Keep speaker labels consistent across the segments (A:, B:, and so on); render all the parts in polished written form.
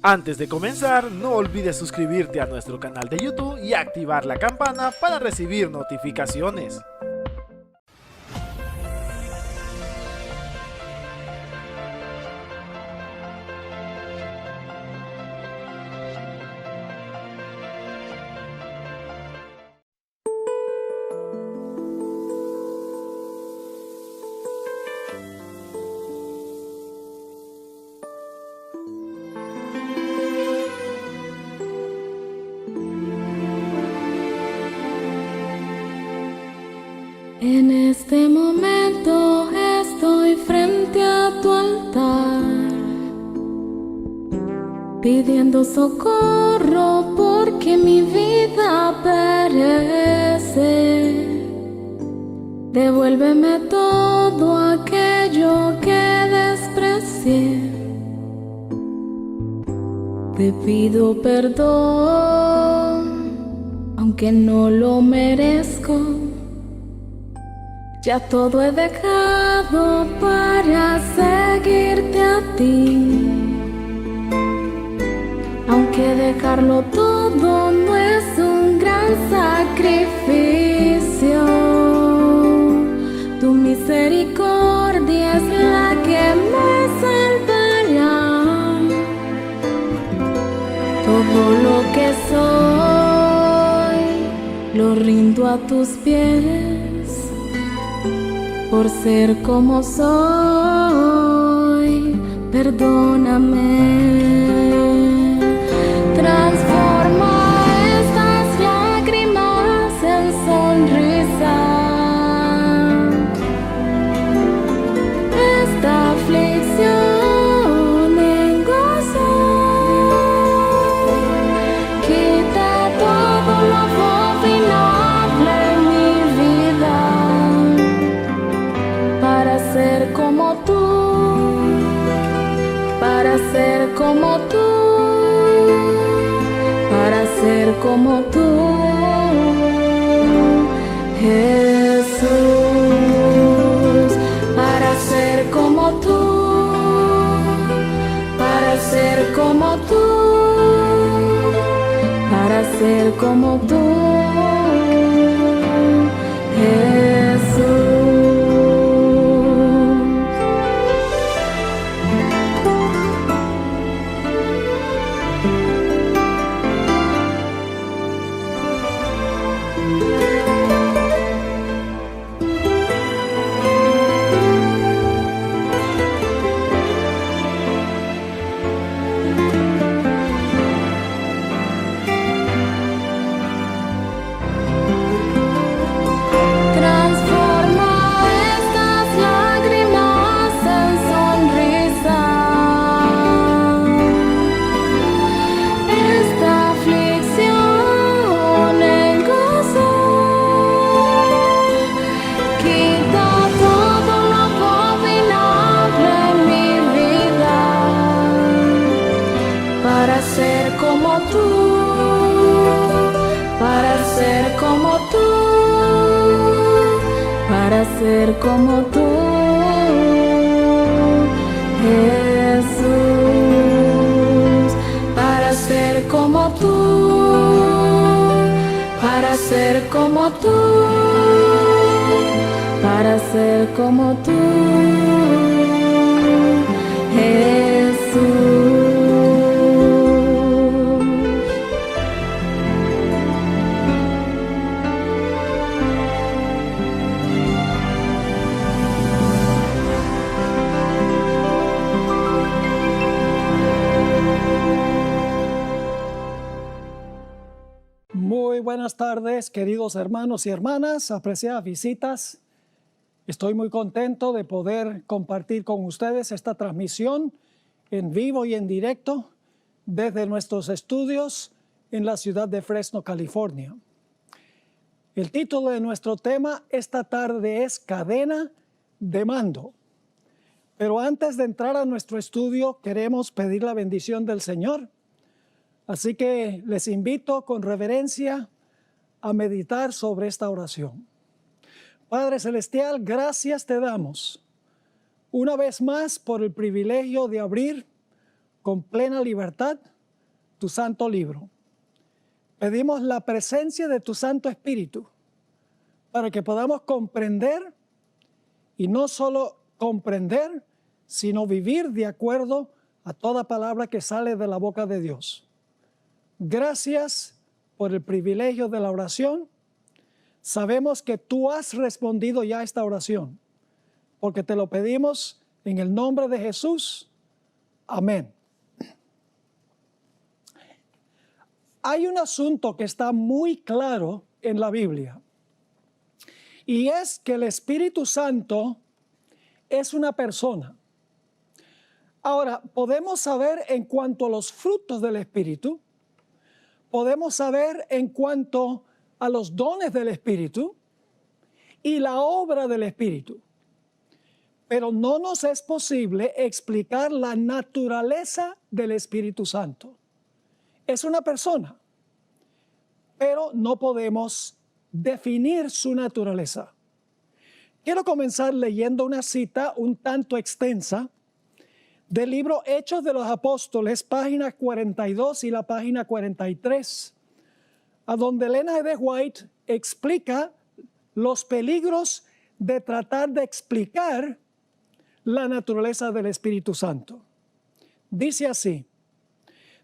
A: Antes de comenzar, no olvides suscribirte a nuestro canal de YouTube y activar la campana para recibir notificaciones.
B: En este momento estoy frente a tu altar, pidiendo socorro porque mi vida perece. Devuélveme todo aquello que desprecié. Te pido perdón, aunque no lo merezco. Ya todo he dejado para seguirte a ti. Aunque dejarlo todo no es un gran sacrificio, tu misericordia es la que me salvará. Todo lo que soy lo rindo a tus pies. Por ser como soy, perdóname. Transforma estas lágrimas en sonrisa, esta aflicción en gozo. Quita todo lo abominable en mi vida, para ser como tú, para ser como tú, para ser como tú, Jesús. Para ser como tú, para ser como tú, para ser como tú, Jesús. Para ser como tú, para ser como tú, para ser como tú, Jesús. Para ser como tú, para ser como tú, para ser como tú, Jesús.
C: Muy buenas tardes, queridos hermanos y hermanas, apreciadas visitas. Estoy muy contento de poder compartir con ustedes esta transmisión en vivo y en directo desde nuestros estudios en la ciudad de Fresno, California. El título de nuestro tema esta tarde es Cadena de Mando. Pero antes de entrar a nuestro estudio, queremos pedir la bendición del Señor. Así que les invito con reverencia a meditar sobre esta oración. Padre Celestial, gracias te damos una vez más por el privilegio de abrir con plena libertad tu santo libro. Pedimos la presencia de tu Santo Espíritu para que podamos comprender, y no solo comprender, sino vivir de acuerdo a toda palabra que sale de la boca de Dios. Gracias por el privilegio de la oración. Sabemos que tú has respondido ya a esta oración, porque te lo pedimos en el nombre de Jesús. Amén. Hay un asunto que está muy claro en la Biblia, y es que el Espíritu Santo es una persona. Ahora, podemos saber en cuanto a los frutos del Espíritu, podemos saber en cuanto a los dones del Espíritu y la obra del Espíritu, pero no nos es posible explicar la naturaleza del Espíritu Santo. Es una persona, pero no podemos definir su naturaleza. Quiero comenzar leyendo una cita un tanto extensa del libro Hechos de los Apóstoles, página 42 y la página 43, a donde Elena G. White explica los peligros de tratar de explicar la naturaleza del Espíritu Santo. Dice así: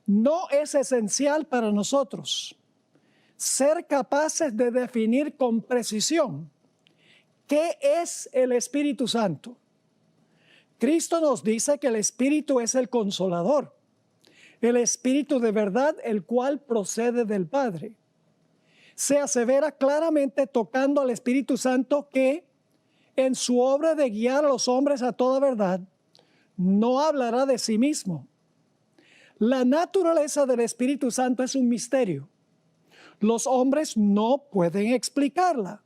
C: no es esencial para nosotros ser capaces de definir con precisión qué es el Espíritu Santo. Cristo nos dice que el Espíritu es el Consolador, el Espíritu de verdad, el cual procede del Padre. Se asevera claramente tocando al Espíritu Santo que en su obra de guiar a los hombres a toda verdad, no hablará de sí mismo. La naturaleza del Espíritu Santo es un misterio. Los hombres no pueden explicarla,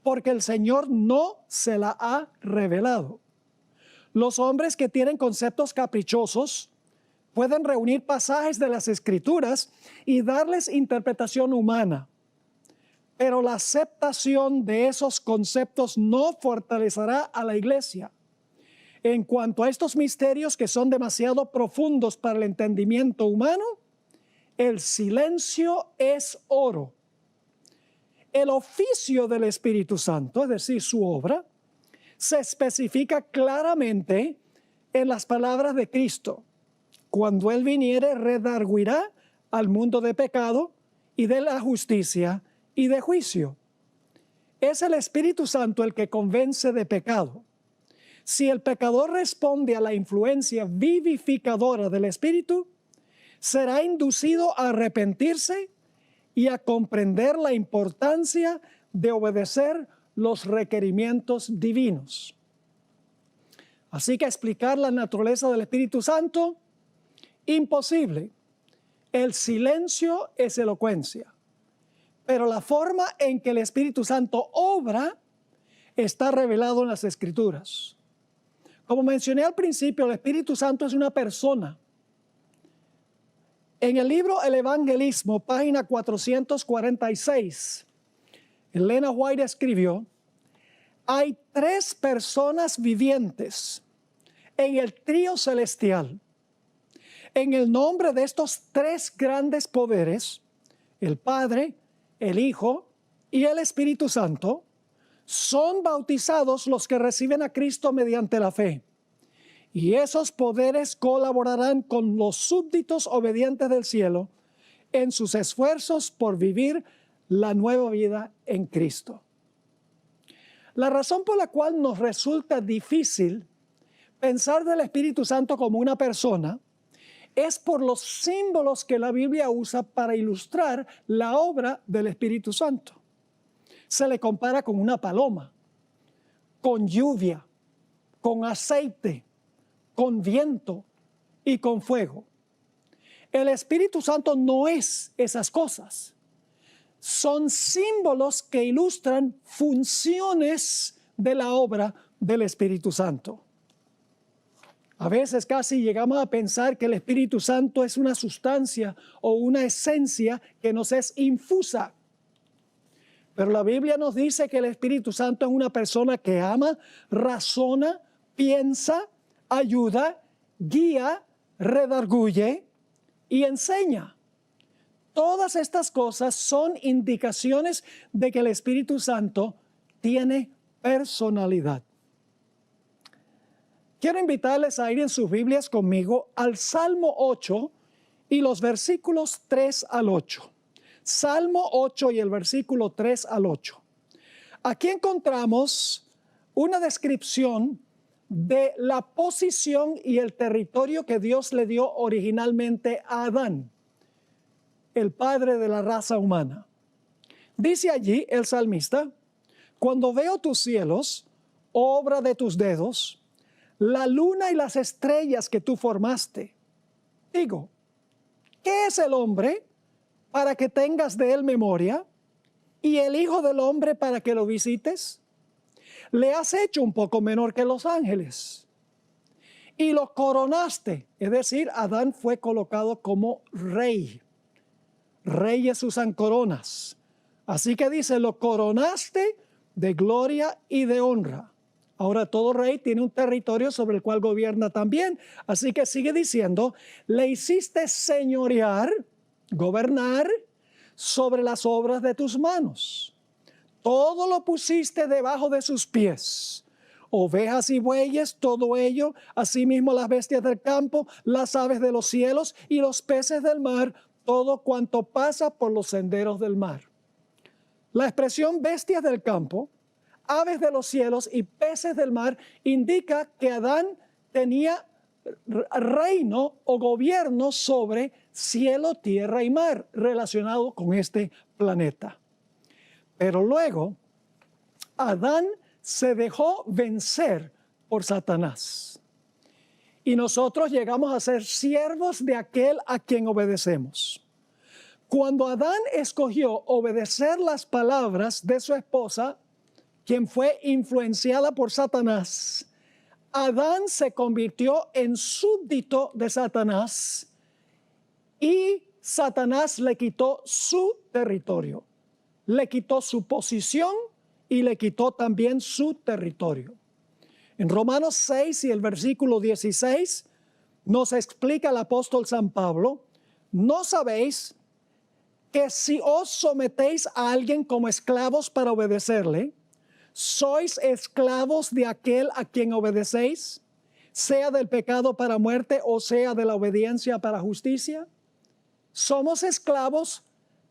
C: porque el Señor no se la ha revelado. Los hombres que tienen conceptos caprichosos pueden reunir pasajes de las Escrituras y darles interpretación humana, pero la aceptación de esos conceptos no fortalecerá a la iglesia. En cuanto a estos misterios que son demasiado profundos para el entendimiento humano, el silencio es oro. El oficio del Espíritu Santo, es decir, su obra, se especifica claramente en las palabras de Cristo. Cuando Él viniere, redarguirá al mundo de pecado y de la justicia y de juicio. Es el Espíritu Santo el que convence de pecado. Si el pecador responde a la influencia vivificadora del Espíritu, será inducido a arrepentirse y a comprender la importancia de obedecer los requerimientos divinos. Así que explicar la naturaleza del Espíritu Santo, imposible. El silencio es elocuencia, pero la forma en que el Espíritu Santo obra está revelado en las Escrituras. Como mencioné al principio, el Espíritu Santo es una persona. En el libro El Evangelismo, página 446, Elena White escribió: hay 3 personas vivientes en el trío celestial. En el nombre de estos 3 grandes poderes, el Padre, el Hijo y el Espíritu Santo, son bautizados los que reciben a Cristo mediante la fe. Y esos poderes colaborarán con los súbditos obedientes del cielo en sus esfuerzos por vivir la nueva vida en Cristo. La razón por la cual nos resulta difícil pensar del Espíritu Santo como una persona es por los símbolos que la Biblia usa para ilustrar la obra del Espíritu Santo. Se le compara con una paloma, con lluvia, con aceite, con viento y con fuego. El Espíritu Santo no es esas cosas. Son símbolos que ilustran funciones de la obra del Espíritu Santo. A veces casi llegamos a pensar que el Espíritu Santo es una sustancia o una esencia que nos es infusa. Pero la Biblia nos dice que el Espíritu Santo es una persona que ama, razona, piensa, ayuda, guía, redarguye y enseña. Todas estas cosas son indicaciones de que el Espíritu Santo tiene personalidad. Quiero invitarles a ir en sus Biblias conmigo al Salmo 8 y los versículos 3 al 8. Salmo 8 y el versículo 3 al 8. Aquí encontramos una descripción de la posición y el territorio que Dios le dio originalmente a Adán, el padre de la raza humana. Dice allí el salmista: cuando veo tus cielos, obra de tus dedos, la luna y las estrellas que tú formaste, digo, ¿qué es el hombre para que tengas de él memoria? ¿Y el hijo del hombre para que lo visites? Le has hecho un poco menor que los ángeles y lo coronaste. Es decir, Adán fue colocado como rey. Reyes usan coronas. Así que dice, lo coronaste de gloria y de honra. Ahora todo rey tiene un territorio sobre el cual gobierna también. Así que sigue diciendo, le hiciste señorear, gobernar sobre las obras de tus manos. Todo lo pusiste debajo de sus pies. Ovejas y bueyes, todo ello, asimismo las bestias del campo, las aves de los cielos y los peces del mar, todo cuanto pasa por los senderos del mar. La expresión bestias del campo, aves de los cielos y peces del mar indica que Adán tenía reino o gobierno sobre cielo, tierra y mar relacionado con este planeta. Pero luego Adán se dejó vencer por Satanás. Y nosotros llegamos a ser siervos de aquel a quien obedecemos. Cuando Adán escogió obedecer las palabras de su esposa, quien fue influenciada por Satanás, Adán se convirtió en súbdito de Satanás y Satanás le quitó su territorio, le quitó su posición y le quitó también su territorio. En Romanos 6 y el versículo 16 nos explica el apóstol San Pablo: ¿no sabéis que si os sometéis a alguien como esclavos para obedecerle, sois esclavos de aquel a quien obedecéis, sea del pecado para muerte o sea de la obediencia para justicia? Somos esclavos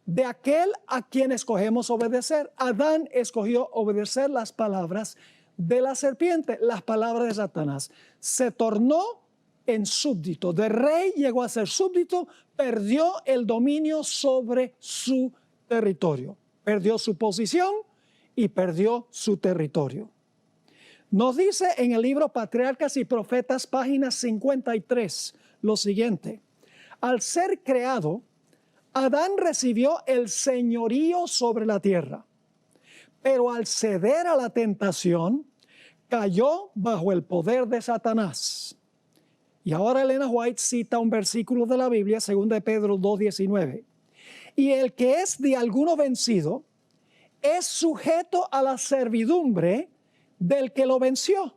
C: de aquel a quien escogemos obedecer. Adán escogió obedecer las palabras de la serpiente, las palabras de Satanás. Se tornó en súbdito. De rey llegó a ser súbdito, perdió el dominio sobre su territorio. Perdió su posición y perdió su territorio. Nos dice en el libro Patriarcas y Profetas, página 53, lo siguiente: al ser creado, Adán recibió el señorío sobre la tierra, pero al ceder a la tentación, cayó bajo el poder de Satanás. Y ahora Elena White cita un versículo de la Biblia, 2 de Pedro 2:19. Y el que es de alguno vencido, es sujeto a la servidumbre del que lo venció.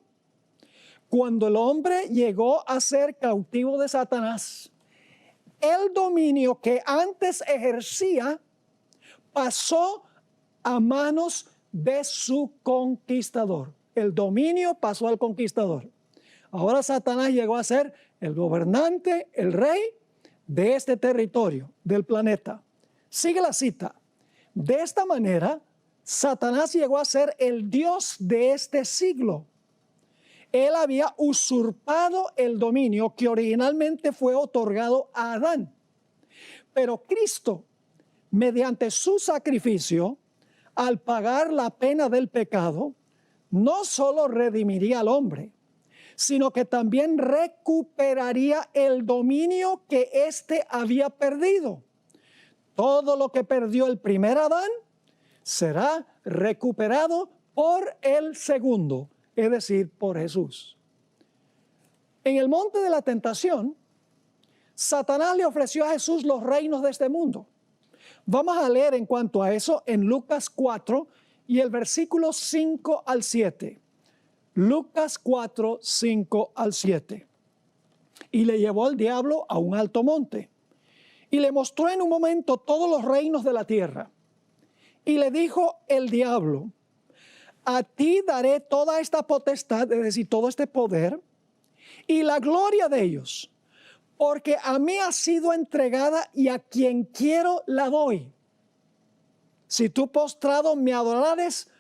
C: Cuando el hombre llegó a ser cautivo de Satanás, el dominio que antes ejercía pasó a manos de su conquistador. El dominio pasó al conquistador. Ahora Satanás llegó a ser el gobernante, el rey de este territorio, del planeta. Sigue la cita. De esta manera, Satanás llegó a ser el Dios de este siglo. Él había usurpado el dominio que originalmente fue otorgado a Adán. Pero Cristo, mediante su sacrificio, al pagar la pena del pecado, no solo redimiría al hombre, sino que también recuperaría el dominio que éste había perdido. Todo lo que perdió el primer Adán será recuperado por el segundo, es decir, por Jesús. En el monte de la tentación, Satanás le ofreció a Jesús los reinos de este mundo. Vamos a leer en cuanto a eso en Lucas 4 y el versículo 5 al 7. Lucas 4, 5 al 7. Y le llevó al diablo a un alto monte y le mostró en un momento todos los reinos de la tierra. Y le dijo el diablo: a ti daré toda esta potestad, es decir, todo este poder, y la gloria de ellos, porque a mí ha sido entregada y a quien quiero la doy. Si tú postrado me adorares,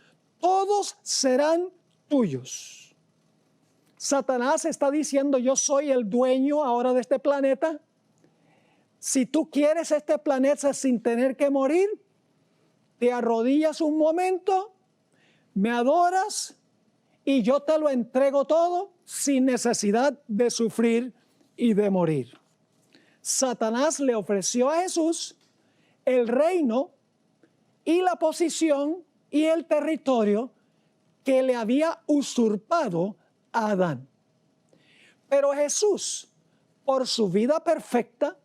C: todos serán tuyos. Satanás está diciendo: yo soy el dueño ahora de este planeta. Si tú quieres este planeta sin tener que morir, te arrodillas un momento, me adoras y yo te lo entrego todo sin necesidad de sufrir y de morir. Satanás le ofreció a Jesús el reino y la posición y el territorio que le había usurpado a Adán. Pero Jesús, por su vida perfecta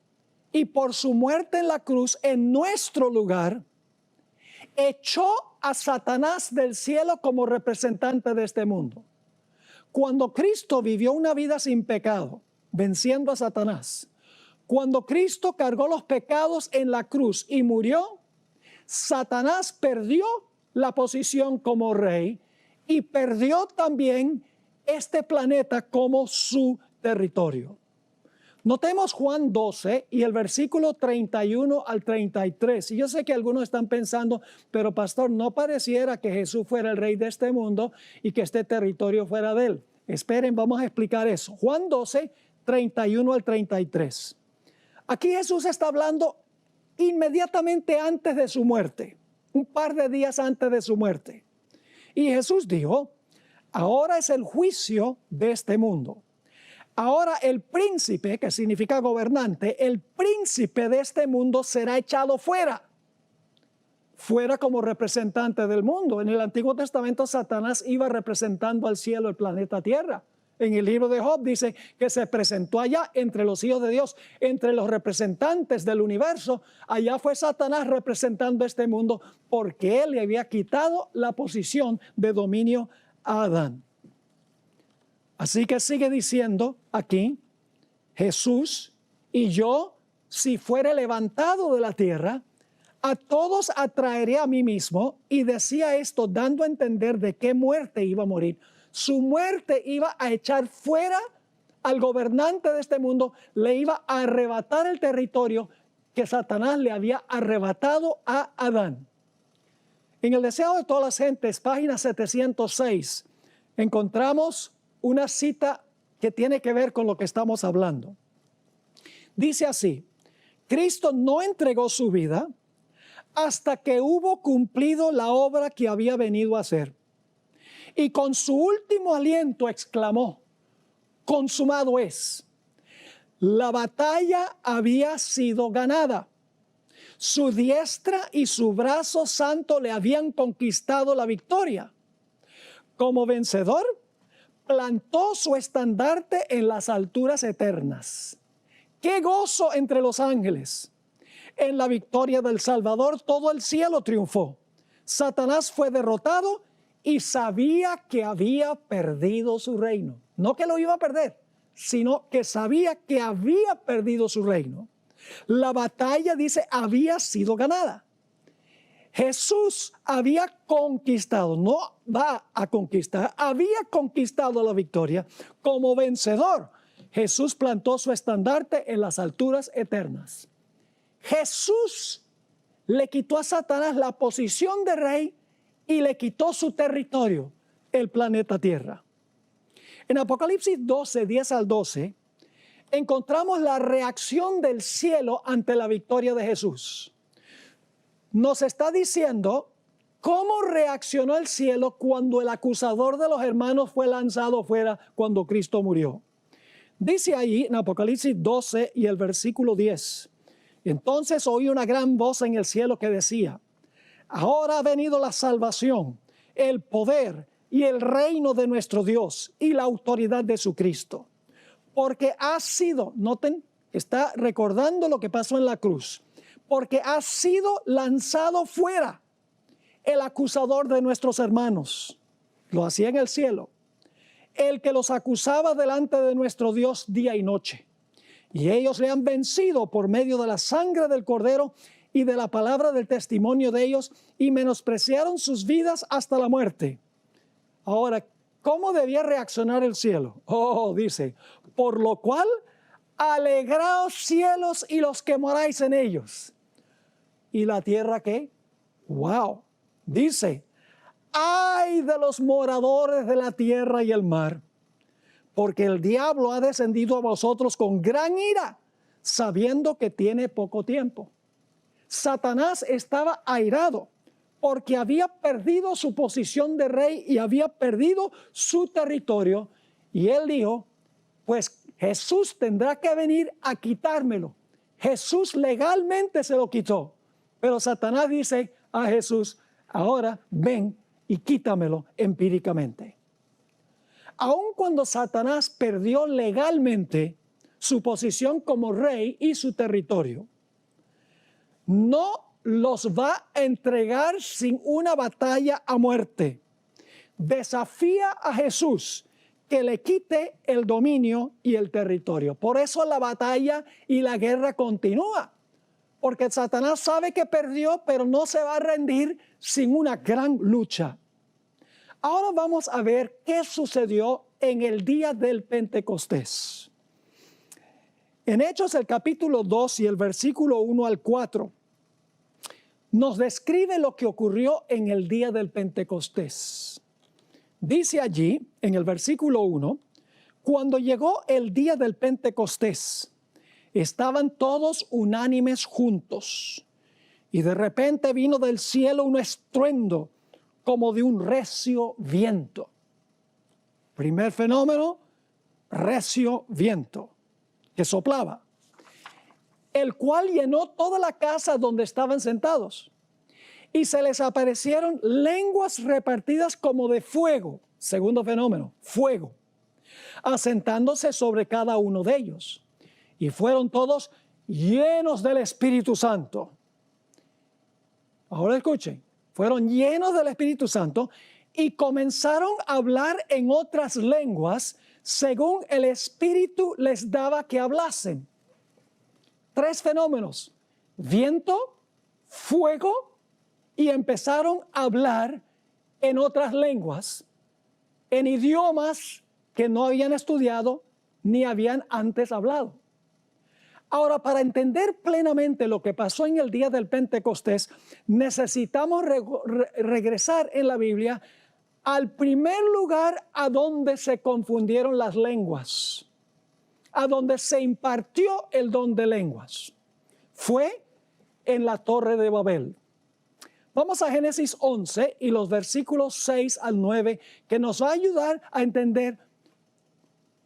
C: y por su muerte en la cruz en nuestro lugar, echó a Satanás del cielo como representante de este mundo. Cuando Cristo vivió una vida sin pecado, venciendo a Satanás, cuando Cristo cargó los pecados en la cruz y murió, Satanás perdió la posición como rey y perdió también este planeta como su territorio. Notemos Juan 12 y el versículo 31 al 33. Y yo sé que algunos están pensando: pero pastor, no pareciera que Jesús fuera el rey de este mundo y que este territorio fuera de él. Esperen, vamos a explicar eso. Juan 12, 31 al 33. Aquí Jesús está hablando inmediatamente antes de su muerte, un par de días antes de su muerte. Y Jesús dijo: ahora es el juicio de este mundo. Ahora el príncipe, que significa gobernante, el príncipe de este mundo será echado fuera. Fuera como representante del mundo. En el Antiguo Testamento Satanás iba representando al cielo, el planeta Tierra. En el libro de Job dice que se presentó allá entre los hijos de Dios, entre los representantes del universo. Allá fue Satanás representando este mundo porque él le había quitado la posición de dominio a Adán. Así que sigue diciendo aquí: Jesús: y yo, si fuere levantado de la tierra, a todos atraeré a mí mismo. Y decía esto dando a entender de qué muerte iba a morir. Su muerte iba a echar fuera al gobernante de este mundo, le iba a arrebatar el territorio que Satanás le había arrebatado a Adán. En el Deseo de todas las gentes, página 706, encontramos una cita que tiene que ver con lo que estamos hablando. Dice así: Cristo no entregó su vida hasta que hubo cumplido la obra que había venido a hacer. Y con su último aliento exclamó: consumado es. La batalla había sido ganada. Su diestra y su brazo santo le habían conquistado la victoria. Como vencedor, plantó su estandarte en las alturas eternas. ¡Qué gozo entre los ángeles! En la victoria del Salvador todo el cielo triunfó. Satanás fue derrotado y sabía que había perdido su reino. No que lo iba a perder, sino que sabía que había perdido su reino. La batalla, dice, había sido ganada. Jesús había conquistado, no va a conquistar, había conquistado la victoria. Como vencedor, Jesús plantó su estandarte en las alturas eternas. Jesús le quitó a Satanás la posición de rey y le quitó su territorio, el planeta Tierra. En Apocalipsis 12, 10 al 12, encontramos la reacción del cielo ante la victoria de Jesús. Nos está diciendo cómo reaccionó el cielo cuando el acusador de los hermanos fue lanzado fuera cuando Cristo murió. Dice ahí en Apocalipsis 12 y el versículo 10. Entonces oí una gran voz en el cielo que decía: ahora ha venido la salvación, el poder y el reino de nuestro Dios y la autoridad de su Cristo. Porque ha sido, noten, está recordando lo que pasó en la cruz. Porque ha sido lanzado fuera el acusador de nuestros hermanos. Lo hacía en el cielo. El que los acusaba delante de nuestro Dios día y noche. Y ellos le han vencido por medio de la sangre del Cordero y de la palabra del testimonio de ellos, y menospreciaron sus vidas hasta la muerte. Ahora, ¿cómo debía reaccionar el cielo? Oh, dice, por lo cual, alegraos cielos y los que moráis en ellos. ¿Y la tierra qué? Wow, dice, ay de los moradores de la tierra y el mar, porque el diablo ha descendido a vosotros con gran ira, sabiendo que tiene poco tiempo. Satanás estaba airado porque había perdido su posición de rey y había perdido su territorio. Y él dijo, pues Jesús tendrá que venir a quitármelo. Jesús legalmente se lo quitó. Pero Satanás dice a Jesús, ahora ven y quítamelo empíricamente. Aun cuando Satanás perdió legalmente su posición como rey y su territorio, no los va a entregar sin una batalla a muerte. Desafía a Jesús que le quite el dominio y el territorio. Por eso la batalla y la guerra continúa. Porque Satanás sabe que perdió, pero no se va a rendir sin una gran lucha. Ahora vamos a ver qué sucedió en el día del Pentecostés. En Hechos, el capítulo 2 y el versículo 1 al 4, nos describe lo que ocurrió en el día del Pentecostés. Dice allí, en el versículo 1, cuando llegó el día del Pentecostés, estaban todos unánimes juntos, y de repente vino del cielo un estruendo como de un recio viento. Primer fenómeno, recio viento, que soplaba, el cual llenó toda la casa donde estaban sentados. Y se les aparecieron lenguas repartidas como de fuego. Segundo fenómeno, fuego, asentándose sobre cada uno de ellos. Y fueron todos llenos del Espíritu Santo. Ahora escuchen, fueron llenos del Espíritu Santo y comenzaron a hablar en otras lenguas según el Espíritu les daba que hablasen. Tres fenómenos, viento, fuego, y empezaron a hablar en otras lenguas, en idiomas que no habían estudiado ni habían antes hablado. Ahora, para entender plenamente lo que pasó en el día del Pentecostés, necesitamos regresar en la Biblia al primer lugar a donde se confundieron las lenguas, a donde se impartió el don de lenguas. Fue en la Torre de Babel. Vamos a Génesis 11 y los versículos 6 al 9, que nos va a ayudar a entender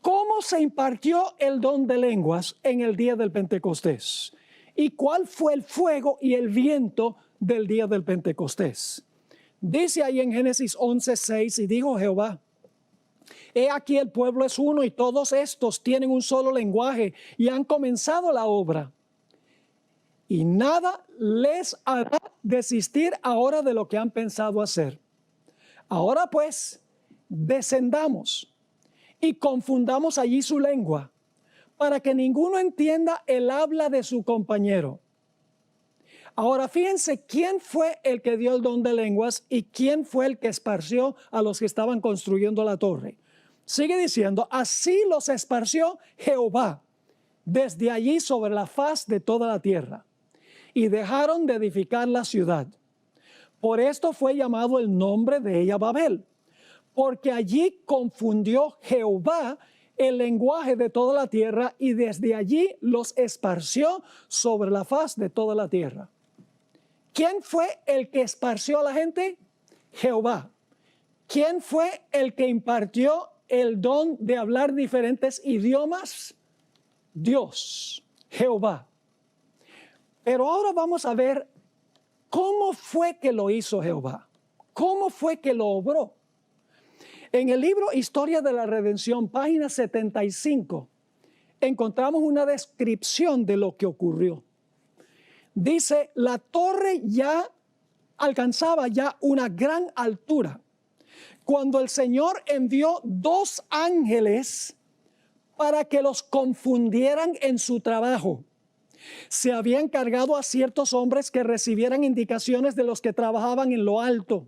C: cómo se impartió el don de lenguas en el día del Pentecostés y cuál fue el fuego y el viento del día del Pentecostés. Dice ahí en Génesis 11, 6, y dijo Jehová, he aquí el pueblo es uno y todos estos tienen un solo lenguaje y han comenzado la obra. Y nada les hará desistir ahora de lo que han pensado hacer. Ahora pues, descendamos y confundamos allí su lengua, para que ninguno entienda el habla de su compañero. Ahora fíjense quién fue el que dio el don de lenguas y quién fue el que esparció a los que estaban construyendo la torre. Sigue diciendo, así los esparció Jehová desde allí sobre la faz de toda la tierra, y dejaron de edificar la ciudad. Por esto fue llamado el nombre de ella Babel, porque allí confundió Jehová el lenguaje de toda la tierra y desde allí los esparció sobre la faz de toda la tierra. ¿Quién fue el que esparció a la gente? Jehová. ¿Quién fue el que impartió el don de hablar diferentes idiomas? Dios, Jehová. Pero ahora vamos a ver cómo fue que lo hizo Jehová. ¿Cómo fue que lo obró? En el libro Historia de la Redención, página 75, encontramos una descripción de lo que ocurrió. Dice, la torre ya alcanzaba ya una gran altura, cuando el Señor envió 2 ángeles para que los confundieran en su trabajo. Se había encargado a ciertos hombres que recibieran indicaciones de los que trabajaban en lo alto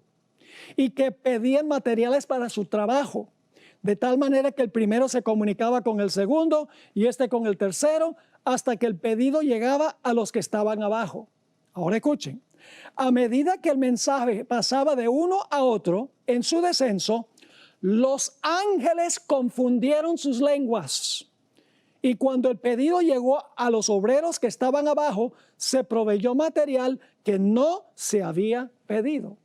C: y que pedían materiales para su trabajo, de tal manera que el primero se comunicaba con el segundo y este con el tercero, hasta que el pedido llegaba a los que estaban abajo. Ahora escuchen, a medida que el mensaje pasaba de uno a otro en su descenso, los ángeles confundieron sus lenguas. Y cuando el pedido llegó a los obreros que estaban abajo, se proveyó material que no se había pedido.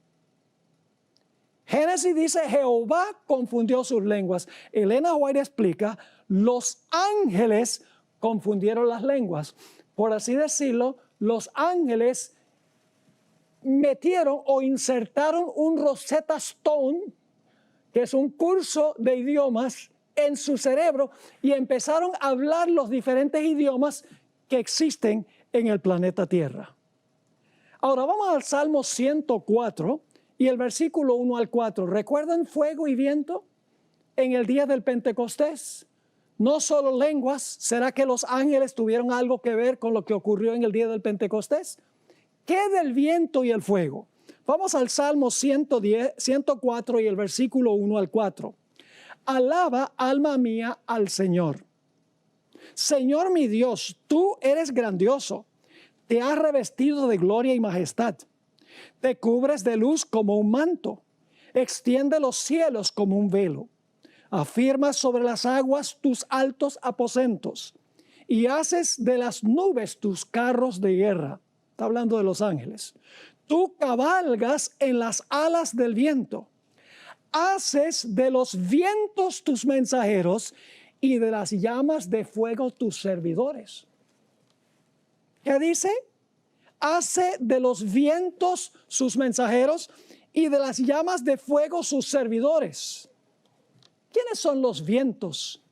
C: Génesis dice, Jehová confundió sus lenguas. Elena White explica, los ángeles confundieron las lenguas. Por así decirlo, los ángeles metieron o insertaron un Rosetta Stone, que es un curso de idiomas, en su cerebro y empezaron a hablar los diferentes idiomas que existen en el planeta Tierra. Ahora vamos al Salmo 104 y el versículo 1 al 4. ¿Recuerdan fuego y viento en el día del Pentecostés? No solo lenguas. ¿Será que los ángeles tuvieron algo que ver con lo que ocurrió en el día del Pentecostés? ¿Qué del viento y el fuego? Vamos al Salmo 104 y el versículo 1 al 4. Alaba, alma mía, al Señor. Señor mi Dios, tú eres grandioso. Te has revestido de gloria y majestad. Te cubres de luz como un manto. Extiende los cielos como un velo. Afirmas sobre las aguas tus altos aposentos y haces de las nubes tus carros de guerra. Está hablando de los ángeles. Tú cabalgas en las alas del viento. Haces de los vientos tus mensajeros y de las llamas de fuego tus servidores. ¿Qué dice? Hace de los vientos sus mensajeros y de las llamas de fuego sus servidores. ¿Quiénes son los vientos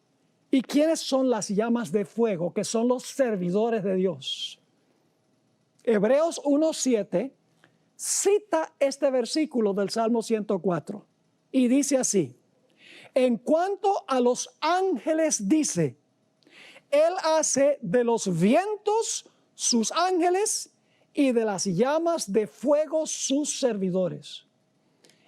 C: y quiénes son las llamas de fuego, que son los servidores de Dios? Hebreos 1:7 cita este versículo del Salmo 104. Y dice así, en cuanto a los ángeles dice, Él hace de los vientos sus ángeles y de las llamas de fuego sus servidores.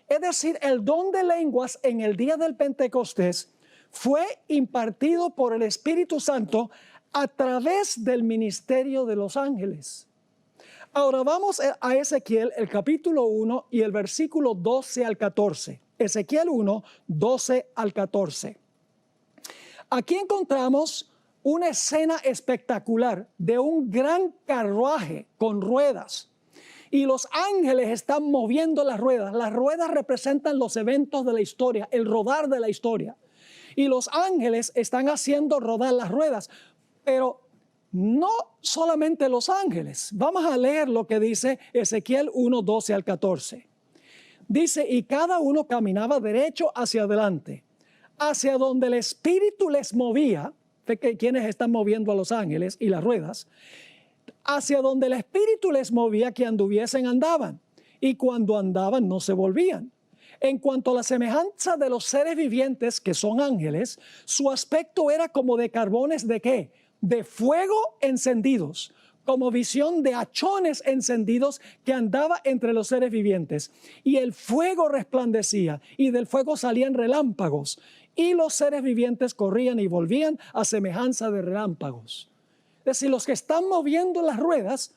C: Es decir, el don de lenguas en el día del Pentecostés fue impartido por el Espíritu Santo a través del ministerio de los ángeles. Ahora vamos a Ezequiel, el capítulo 1 y el versículo 12 al 14. Ezequiel 1, 12 al 14. Aquí encontramos una escena espectacular de un gran carruaje con ruedas. Y los ángeles están moviendo las ruedas. Las ruedas representan los eventos de la historia, el rodar de la historia. Y los ángeles están haciendo rodar las ruedas. Pero no solamente los ángeles. Vamos a leer lo que dice Ezequiel 1, 12 al 14. Dice, y cada uno caminaba derecho hacia adelante, hacia donde el Espíritu les movía. ¿Quiénes están moviendo a los ángeles y las ruedas? Hacia donde el Espíritu les movía que anduviesen, andaban. Y cuando andaban no se volvían. En cuanto a la semejanza de los seres vivientes que son ángeles, su aspecto era como de carbones ¿de qué? De fuego encendidos, como visión de hachones encendidos que andaba entre los seres vivientes. Y el fuego resplandecía y del fuego salían relámpagos. Y los seres vivientes corrían y volvían a semejanza de relámpagos. Es decir, los que están moviendo las ruedas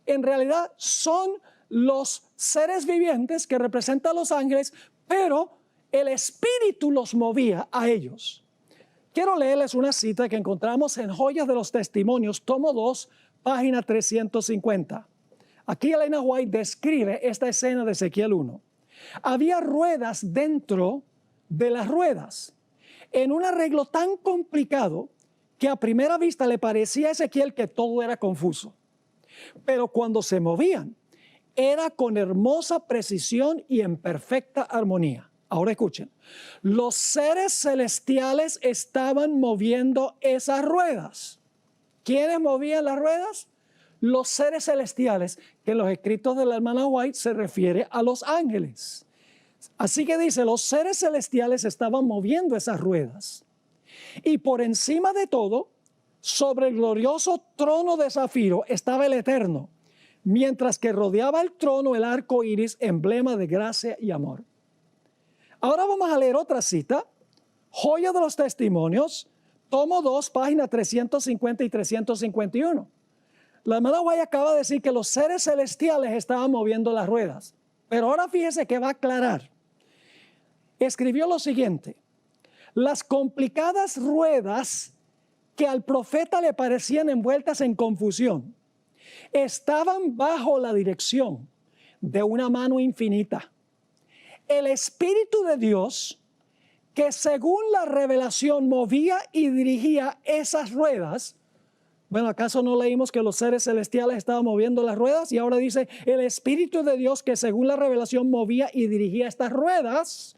C: en realidad son los seres vivientes que representan a los ángeles, pero el Espíritu los movía a ellos. Quiero leerles una cita que encontramos en Joyas de los Testimonios, tomo 2, página 350. Aquí Elena White describe esta escena de Ezequiel 1. Había ruedas dentro de las ruedas, en un arreglo tan complicado que a primera vista le parecía a Ezequiel que todo era confuso. Pero cuando se movían, era con hermosa precisión y en perfecta armonía. Ahora escuchen, los seres celestiales estaban moviendo esas ruedas. ¿Quiénes movían las ruedas? Los seres celestiales, que en los escritos de la hermana White se refiere a los ángeles. Así que dice, los seres celestiales estaban moviendo esas ruedas. Y por encima de todo, sobre el glorioso trono de zafiro estaba el Eterno, mientras que rodeaba el trono el arco iris, emblema de gracia y amor. Ahora vamos a leer otra cita, Joya de los Testimonios, tomo 2, página 350 y 351. La hermana White acaba de decir que los seres celestiales estaban moviendo las ruedas, pero ahora fíjese que va a aclarar. Escribió lo siguiente: las complicadas ruedas que al profeta le parecían envueltas en confusión estaban bajo la dirección de una mano infinita. El Espíritu de Dios, que según la revelación movía y dirigía esas ruedas. Bueno, ¿acaso no leímos que los seres celestiales estaban moviendo las ruedas? Y ahora dice, el Espíritu de Dios, que según la revelación movía y dirigía estas ruedas,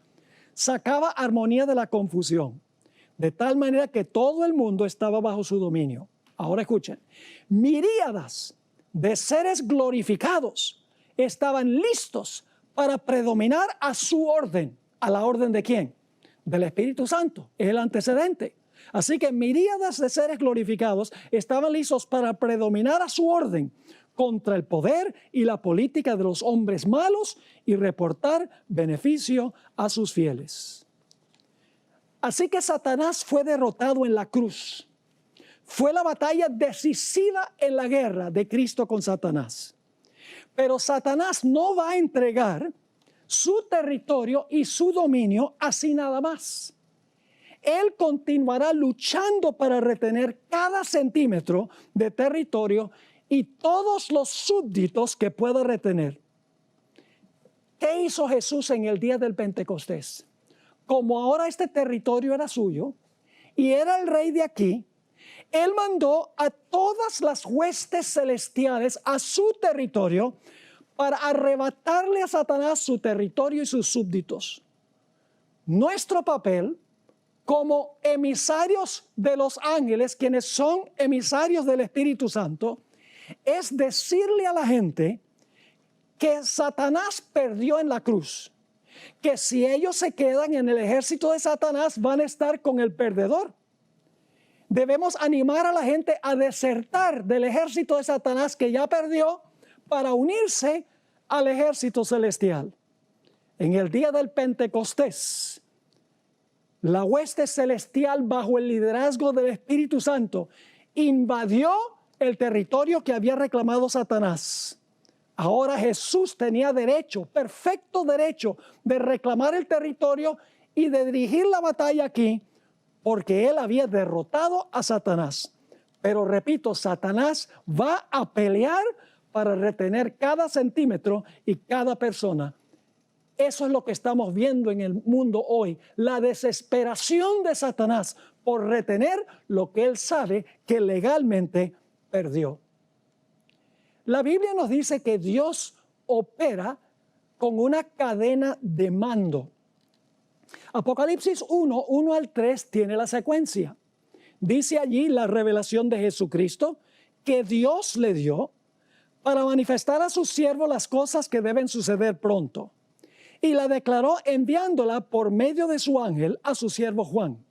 C: sacaba armonía de la confusión, de tal manera que todo el mundo estaba bajo su dominio. Ahora escuchen, miríadas de seres glorificados estaban listos para predominar a su orden. ¿A la orden de quién? Del Espíritu Santo, es el antecedente. Así que miríadas de seres glorificados estaban listos para predominar a su orden contra el poder y la política de los hombres malos y reportar beneficio a sus fieles. Así que Satanás fue derrotado en la cruz. Fue la batalla decisiva en la guerra de Cristo con Satanás. Pero Satanás no va a entregar su territorio y su dominio así nada más. Él continuará luchando para retener cada centímetro de territorio y todos los súbditos que pueda retener. ¿Qué hizo Jesús en el día del Pentecostés? Como ahora este territorio era suyo y era el rey de aquí, Él mandó a todas las huestes celestiales a su territorio para arrebatarle a Satanás su territorio y sus súbditos. Nuestro papel como emisarios de los ángeles, quienes son emisarios del Espíritu Santo, es decirle a la gente que Satanás perdió en la cruz, que si ellos se quedan en el ejército de Satanás van a estar con el perdedor. Debemos animar a la gente a desertar del ejército de Satanás que ya perdió para unirse al ejército celestial. En el día del Pentecostés, la hueste celestial bajo el liderazgo del Espíritu Santo invadió el territorio que había reclamado Satanás. Ahora Jesús tenía derecho, perfecto derecho, de reclamar el territorio y de dirigir la batalla aquí, porque él había derrotado a Satanás. Pero repito, Satanás va a pelear para retener cada centímetro y cada persona. Eso es lo que estamos viendo en el mundo hoy, la desesperación de Satanás por retener lo que él sabe que legalmente perdió. La Biblia nos dice que Dios opera con una cadena de mando. Apocalipsis 1, 1 al 3 tiene la secuencia. Dice allí la revelación de Jesucristo que Dios le dio para manifestar a sus siervos las cosas que deben suceder pronto. Y la declaró enviándola por medio de su ángel a su siervo Juan.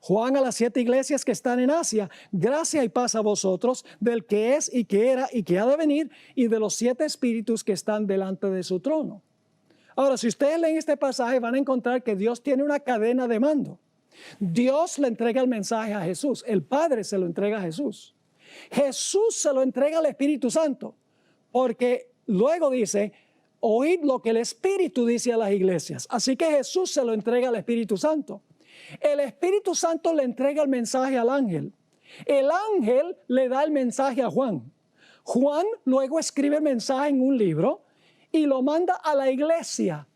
C: Juan a las 7 iglesias que están en Asia, gracia y paz a vosotros, del que es y que era y que ha de venir, y de los 7 espíritus que están delante de su trono. Ahora, si ustedes leen este pasaje, van a encontrar que Dios tiene una cadena de mando. Dios le entrega el mensaje a Jesús, el Padre se lo entrega a Jesús. Jesús se lo entrega al Espíritu Santo, porque luego dice, oíd lo que el Espíritu dice a las iglesias. Así que Jesús se lo entrega al Espíritu Santo. El Espíritu Santo le entrega el mensaje al ángel. El ángel le da el mensaje a Juan. Juan luego escribe el mensaje en un libro y lo manda a la iglesia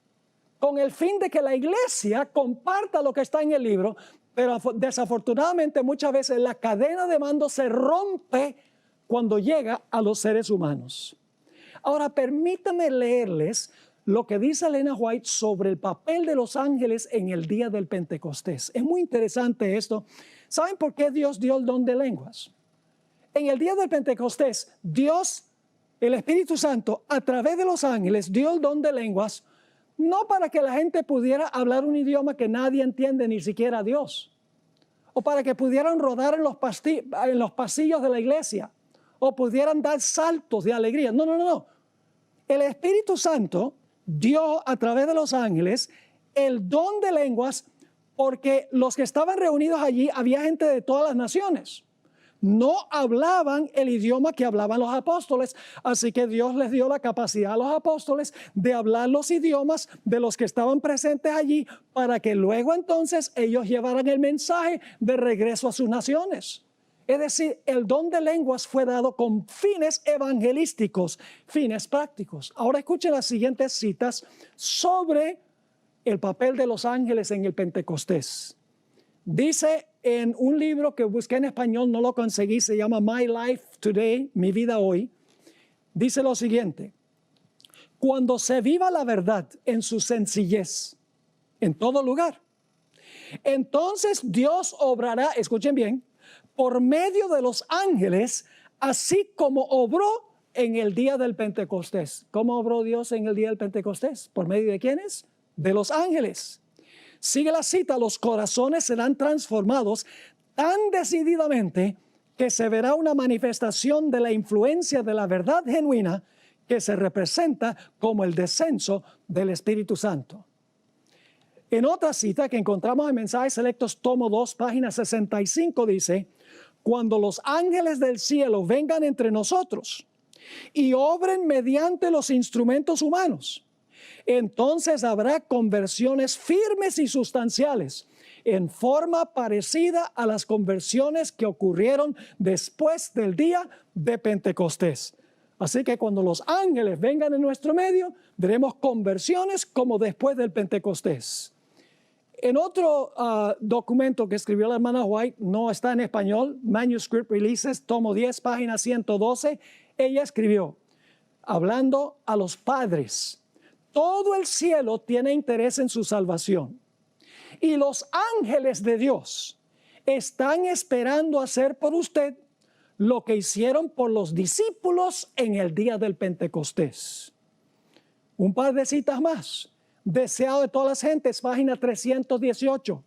C: con el fin de que la iglesia comparta lo que está en el libro. Pero desafortunadamente muchas veces la cadena de mando se rompe cuando llega a los seres humanos. Ahora permítanme leerles lo que dice Elena White sobre el papel de los ángeles en el día del Pentecostés. Es muy interesante esto. ¿Saben por qué Dios dio el don de lenguas? En el día del Pentecostés, Dios, el Espíritu Santo, a través de los ángeles, dio el don de lenguas, no para que la gente pudiera hablar un idioma que nadie entiende, ni siquiera Dios. o para que pudieran rodar en los pasillos de la iglesia, o pudieran dar saltos de alegría. No, no, no, no. El Espíritu Santo dio a través de los ángeles el don de lenguas, porque los que estaban reunidos allí había gente de todas las naciones. No hablaban el idioma que hablaban los apóstoles, así que Dios les dio la capacidad a los apóstoles de hablar los idiomas de los que estaban presentes allí, para que luego entonces ellos llevaran el mensaje de regreso a sus naciones. Es decir, el don de lenguas fue dado con fines evangelísticos, fines prácticos. Ahora escuchen las siguientes citas sobre el papel de los ángeles en el Pentecostés. Dice en un libro que busqué en español, no lo conseguí, se llama My Life Today, Mi Vida Hoy. Dice lo siguiente: cuando se viva la verdad en su sencillez, en todo lugar, entonces Dios obrará, escuchen bien, por medio de los ángeles, así como obró en el día del Pentecostés. ¿Cómo obró Dios en el día del Pentecostés? ¿Por medio de quiénes? De los ángeles. Sigue la cita: los corazones serán transformados tan decididamente que se verá una manifestación de la influencia de la verdad genuina que se representa como el descenso del Espíritu Santo. En otra cita que encontramos en Mensajes Selectos, tomo 2, página 65, dice: cuando los ángeles del cielo vengan entre nosotros y obren mediante los instrumentos humanos, entonces habrá conversiones firmes y sustanciales en forma parecida a las conversiones que ocurrieron después del día de Pentecostés. Así que cuando los ángeles vengan en nuestro medio, veremos conversiones como después del Pentecostés. En otro documento que escribió la hermana White, no está en español, Manuscript Releases, tomo 10, página 112, ella escribió, hablando a los padres: todo el cielo tiene interés en su salvación, y los ángeles de Dios están esperando hacer por usted lo que hicieron por los discípulos en el día del Pentecostés. Un par de citas más. Deseado de todas las gentes, página 318.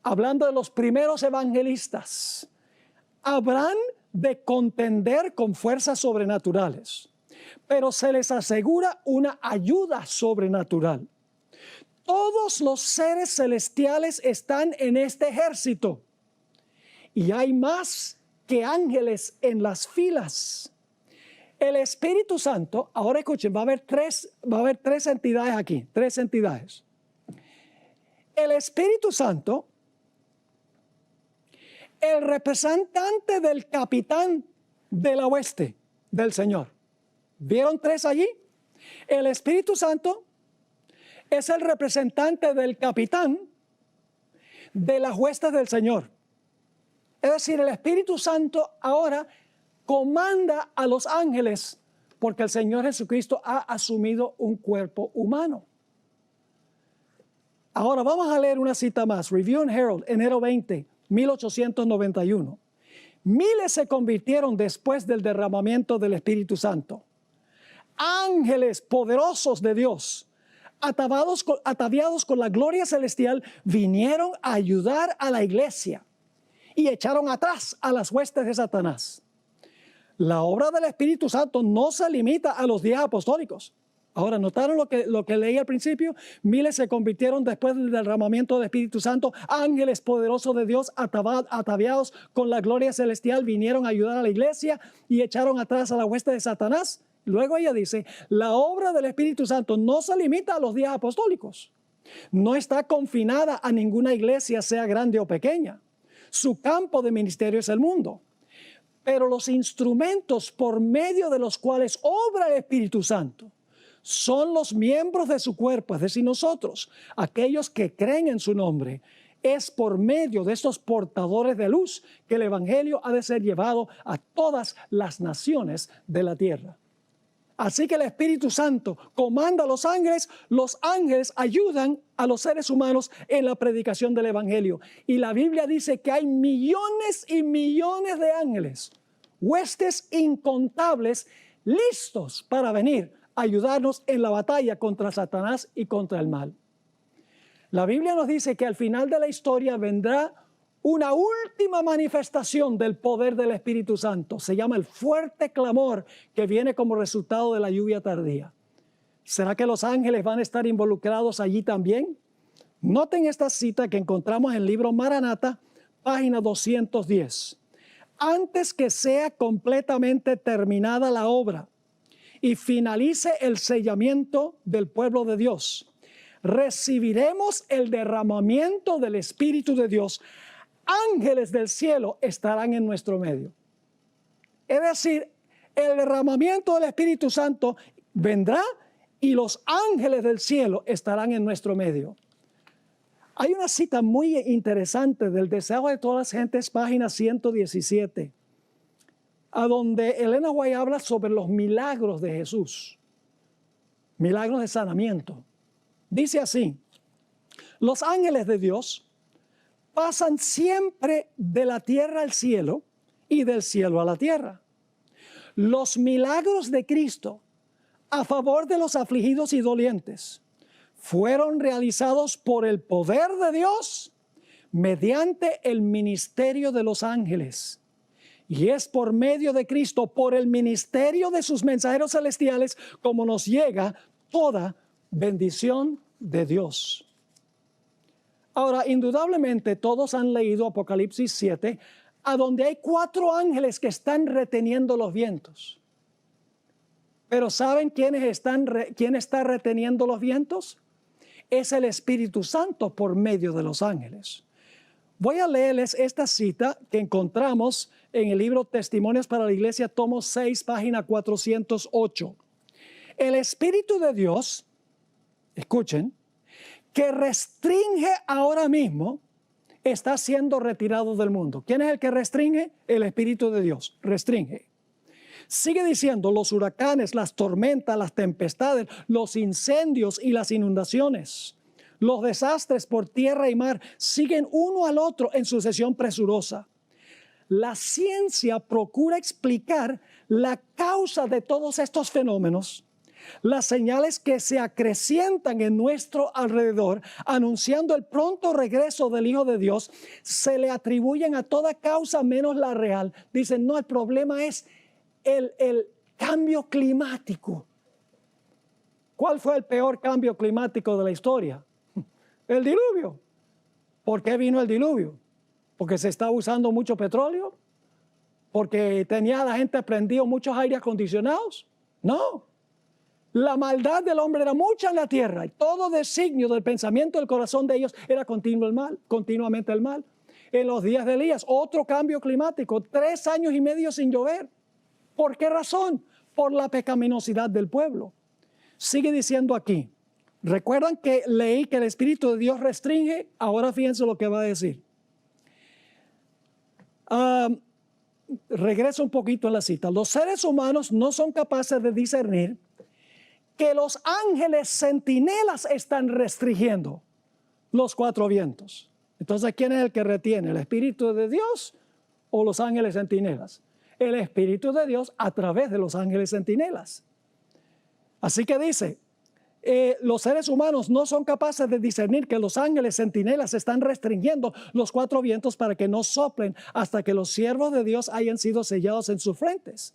C: Hablando de los primeros evangelistas. Habrán de contender con fuerzas sobrenaturales, pero se les asegura una ayuda sobrenatural. Todos los seres celestiales están en este ejército, y hay más que ángeles en las filas. El Espíritu Santo, ahora escuchen, va a haber tres entidades aquí, tres entidades. El Espíritu Santo, el representante del capitán de la hueste del Señor. ¿Vieron tres allí? El Espíritu Santo es el representante del capitán de las huestes del Señor. Es decir, el Espíritu Santo ahora comanda a los ángeles, porque el Señor Jesucristo ha asumido un cuerpo humano. Ahora vamos a leer una cita más. Review and Herald, enero 20, 1891. Miles se convirtieron después del derramamiento del Espíritu Santo. Ángeles poderosos de Dios, ataviados con la gloria celestial, vinieron a ayudar a la iglesia y echaron atrás a las huestes de Satanás. La obra del Espíritu Santo no se limita a los 10 apostólicos. Ahora, ¿notaron lo que leí al principio? Miles se convirtieron después del derramamiento del Espíritu Santo. Ángeles poderosos de Dios, ataviados con la gloria celestial, vinieron a ayudar a la iglesia y echaron atrás a la hueste de Satanás. Luego ella dice, la obra del Espíritu Santo no se limita a los 10 apostólicos. No está confinada a ninguna iglesia, sea grande o pequeña. Su campo de ministerio es el mundo. Pero los instrumentos por medio de los cuales obra el Espíritu Santo son los miembros de su cuerpo, es decir, nosotros, aquellos que creen en su nombre. Es por medio de estos portadores de luz que el Evangelio ha de ser llevado a todas las naciones de la tierra. Así que el Espíritu Santo comanda a los ángeles ayudan a los seres humanos en la predicación del Evangelio. Y la Biblia dice que hay millones y millones de ángeles, huestes incontables, listos para venir a ayudarnos en la batalla contra Satanás y contra el mal. La Biblia nos dice que al final de la historia vendrá una última manifestación del poder del Espíritu Santo. Se llama el fuerte clamor que viene como resultado de la lluvia tardía. ¿Será que los ángeles van a estar involucrados allí también? Noten esta cita que encontramos en el libro Maranata, página 210. Antes que sea completamente terminada la obra y finalice el sellamiento del pueblo de Dios, recibiremos el derramamiento del Espíritu de Dios. Ángeles del cielo estarán en nuestro medio. Es decir, el derramamiento del Espíritu Santo vendrá y los ángeles del cielo estarán en nuestro medio. Hay una cita muy interesante del Deseo de todas las gentes, página 117, a donde Elena White habla sobre los milagros de Jesús, milagros de sanamiento. Dice así: los ángeles de Dios pasan siempre de la tierra al cielo y del cielo a la tierra. Los milagros de Cristo a favor de los afligidos y dolientes fueron realizados por el poder de Dios mediante el ministerio de los ángeles. Y es por medio de Cristo, por el ministerio de sus mensajeros celestiales, como nos llega toda bendición de Dios. Ahora, indudablemente todos han leído Apocalipsis 7, a donde hay 4 ángeles que están reteniendo los vientos. Pero ¿saben quién está reteniendo los vientos? Es el Espíritu Santo por medio de los ángeles. Voy a leerles esta cita que encontramos en el libro Testimonios para la Iglesia, tomo 6, página 408. El Espíritu de Dios, escuchen, que restringe ahora mismo, está siendo retirado del mundo. ¿Quién es el que restringe? El Espíritu de Dios, restringe. Sigue diciendo, los huracanes, las tormentas, las tempestades, los incendios y las inundaciones, los desastres por tierra y mar, siguen uno al otro en sucesión presurosa. La ciencia procura explicar la causa de todos estos fenómenos. Las señales que se acrecientan en nuestro alrededor, anunciando el pronto regreso del Hijo de Dios, se le atribuyen a toda causa menos la real. Dicen, no, el problema es el cambio climático. ¿Cuál fue el peor cambio climático de la historia? El diluvio. ¿Por qué vino el diluvio? ¿Porque se estaba usando mucho petróleo? ¿Porque tenía la gente prendido muchos aires acondicionados? No. La maldad del hombre era mucha en la tierra y todo designio del pensamiento del corazón de ellos era continuamente el mal. En los días de Elías, otro cambio climático, 3 años y medio sin llover. ¿Por qué razón? Por la pecaminosidad del pueblo. Sigue diciendo aquí. ¿Recuerdan que leí que el Espíritu de Dios restringe? Ahora fíjense lo que va a decir. Regreso un poquito a la cita. Los seres humanos no son capaces de discernir que los ángeles centinelas están restringiendo los 4 vientos. Entonces, ¿quién es el que retiene? ¿El Espíritu de Dios o los ángeles centinelas? El Espíritu de Dios a través de los ángeles centinelas. Así que dice, los seres humanos no son capaces de discernir que los ángeles centinelas están restringiendo los 4 vientos para que no soplen hasta que los siervos de Dios hayan sido sellados en sus frentes.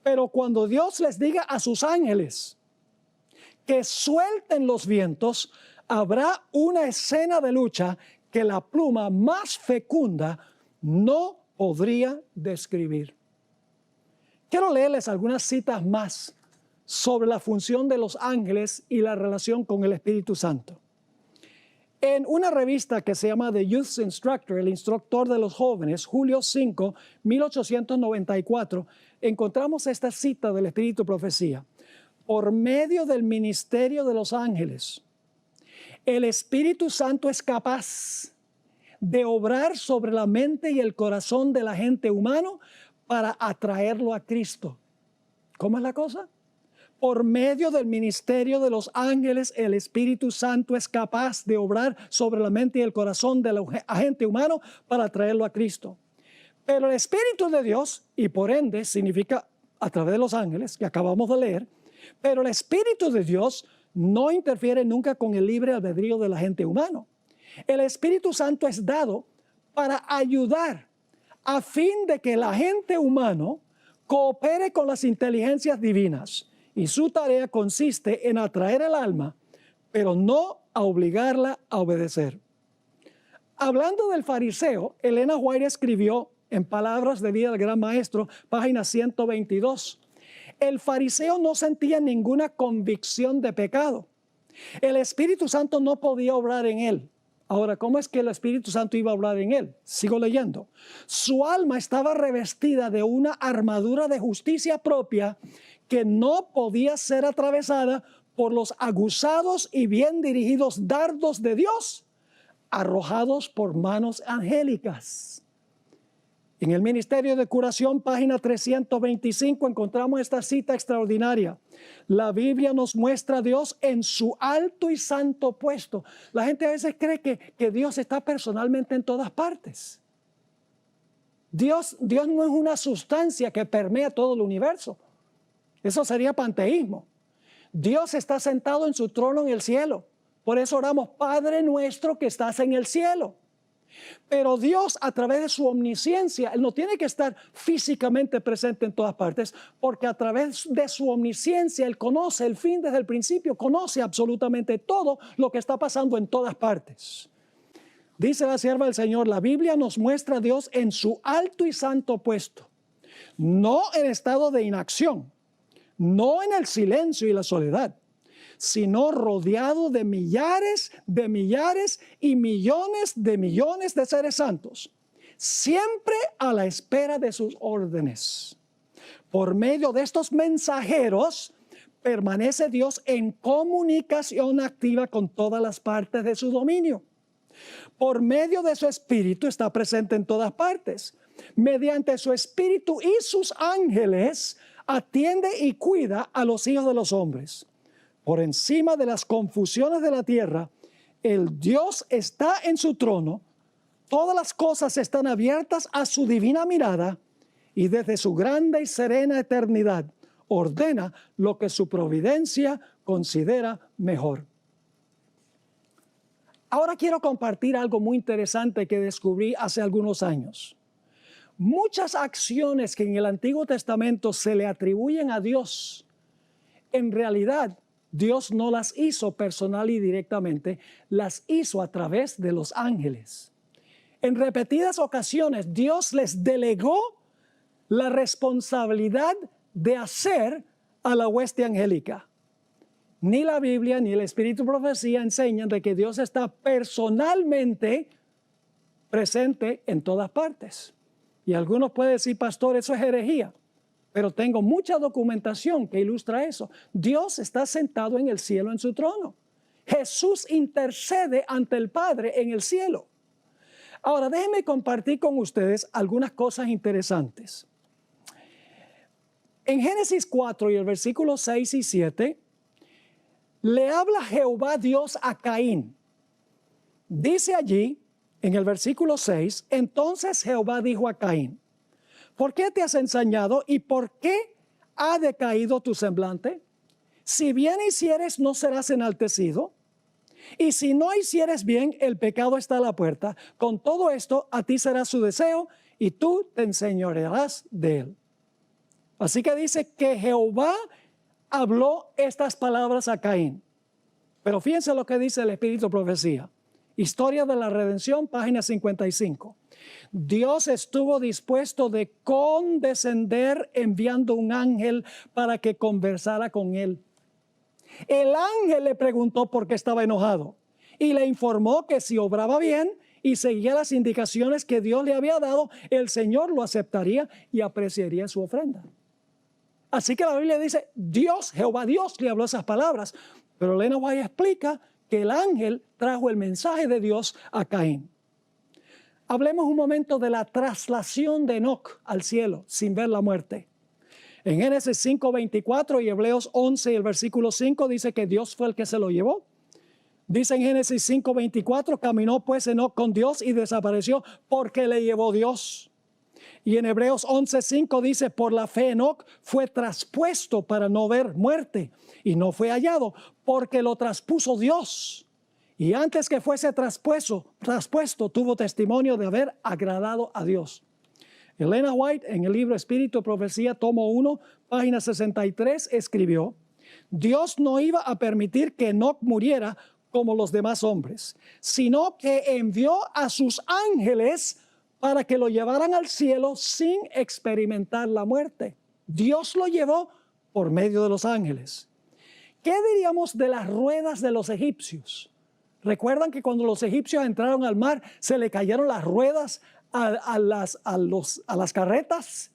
C: Pero cuando Dios les diga a sus ángeles que suelten los vientos, habrá una escena de lucha que la pluma más fecunda no podría describir. Quiero leerles algunas citas más sobre la función de los ángeles y la relación con el Espíritu Santo. En una revista que se llama The Youth Instructor, el instructor de los jóvenes, julio 5, 1894, encontramos esta cita del Espíritu Profecía. Por medio del ministerio de los ángeles, el Espíritu Santo es capaz de obrar sobre la mente y el corazón del agente humano para atraerlo a Cristo. ¿Cómo es la cosa? Por medio del ministerio de los ángeles, el Espíritu Santo es capaz de obrar sobre la mente y el corazón del agente humano para atraerlo a Cristo. Pero el Espíritu de Dios, y por ende significa a través de los ángeles, que acabamos de leer, pero el Espíritu de Dios no interfiere nunca con el libre albedrío del agente humano. El Espíritu Santo es dado para ayudar a fin de que el agente humano coopere con las inteligencias divinas. Y su tarea consiste en atraer el alma, pero no a obligarla a obedecer. Hablando del fariseo, Elena White escribió en Palabras de Vida del Gran Maestro, página 122. El fariseo no sentía ninguna convicción de pecado. El Espíritu Santo no podía obrar en él. Ahora, ¿cómo es que el Espíritu Santo iba a obrar en él? Sigo leyendo. Su alma estaba revestida de una armadura de justicia propia que no podía ser atravesada por los aguzados y bien dirigidos dardos de Dios, arrojados por manos angélicas. En el Ministerio de Curación, página 325, encontramos esta cita extraordinaria. La Biblia nos muestra a Dios en su alto y santo puesto. La gente a veces cree que Dios está personalmente en todas partes. Dios no es una sustancia que permea todo el universo. Eso sería panteísmo. Dios está sentado en su trono en el cielo. Por eso oramos, Padre nuestro que estás en el cielo. Pero Dios, a través de su omnisciencia, Él no tiene que estar físicamente presente en todas partes, porque a través de su omnisciencia Él conoce el fin desde el principio, conoce absolutamente todo lo que está pasando en todas partes. Dice la sierva del Señor, la Biblia nos muestra a Dios en su alto y santo puesto, no en estado de inacción, no en el silencio y la soledad, sino rodeado de millares y millones de seres santos, siempre a la espera de sus órdenes. Por medio de estos mensajeros, permanece Dios en comunicación activa con todas las partes de su dominio. Por medio de su Espíritu está presente en todas partes. Mediante su Espíritu y sus ángeles, atiende y cuida a los hijos de los hombres. Por encima de las confusiones de la tierra, el Dios está en su trono, todas las cosas están abiertas a su divina mirada y desde su grande y serena eternidad ordena lo que su providencia considera mejor. Ahora quiero compartir algo muy interesante que descubrí hace algunos años. Muchas acciones que en el Antiguo Testamento se le atribuyen a Dios, en realidad Dios no las hizo personal y directamente, las hizo a través de los ángeles. En repetidas ocasiones, Dios les delegó la responsabilidad de hacer a la hueste angélica. Ni la Biblia ni el Espíritu de Profecía enseñan de que Dios está personalmente presente en todas partes. Y algunos pueden decir, pastor, eso es herejía. Pero tengo mucha documentación que ilustra eso. Dios está sentado en el cielo en su trono. Jesús intercede ante el Padre en el cielo. Ahora, déjenme compartir con ustedes algunas cosas interesantes. En Génesis 4 y el versículo 6 y 7, le habla Jehová Dios a Caín. Dice allí, en el versículo 6, entonces Jehová dijo a Caín, ¿por qué te has ensañado y por qué ha decaído tu semblante? Si bien hicieres, no serás enaltecido. Y si no hicieres bien, el pecado está a la puerta. Con todo esto, a ti será su deseo y tú te enseñorearás de él. Así que dice que Jehová habló estas palabras a Caín. Pero fíjense lo que dice el Espíritu de Profecía. Historia de la Redención, página 55. Dios estuvo dispuesto de condescender enviando un ángel para que conversara con él. El ángel le preguntó por qué estaba enojado y le informó que si obraba bien y seguía las indicaciones que Dios le había dado, el Señor lo aceptaría y apreciaría su ofrenda. Así que la Biblia dice, Dios, Jehová Dios le habló esas palabras, pero Elena White explica que el ángel trajo el mensaje de Dios a Caín. Hablemos un momento de la traslación de Enoc al cielo sin ver la muerte. En Génesis 5:24 y Hebreos 11 y el versículo 5 dice que Dios fue el que se lo llevó. Dice en Génesis 5:24, caminó pues Enoc con Dios y desapareció porque le llevó Dios. Y en Hebreos 11:5 dice, por la fe Enoc fue traspuesto para no ver muerte y no fue hallado porque lo traspuso Dios. y antes que fuese traspuesto, tuvo testimonio de haber agradado a Dios. Elena White, en el libro Espíritu y Profecía, tomo 1, página 63, escribió: Dios no iba a permitir que Enoc muriera como los demás hombres, sino que envió a sus ángeles para que lo llevaran al cielo sin experimentar la muerte. Dios lo llevó por medio de los ángeles. ¿Qué diríamos de las ruedas de los egipcios? ¿Recuerdan que cuando los egipcios entraron al mar se le cayeron las ruedas a las carretas?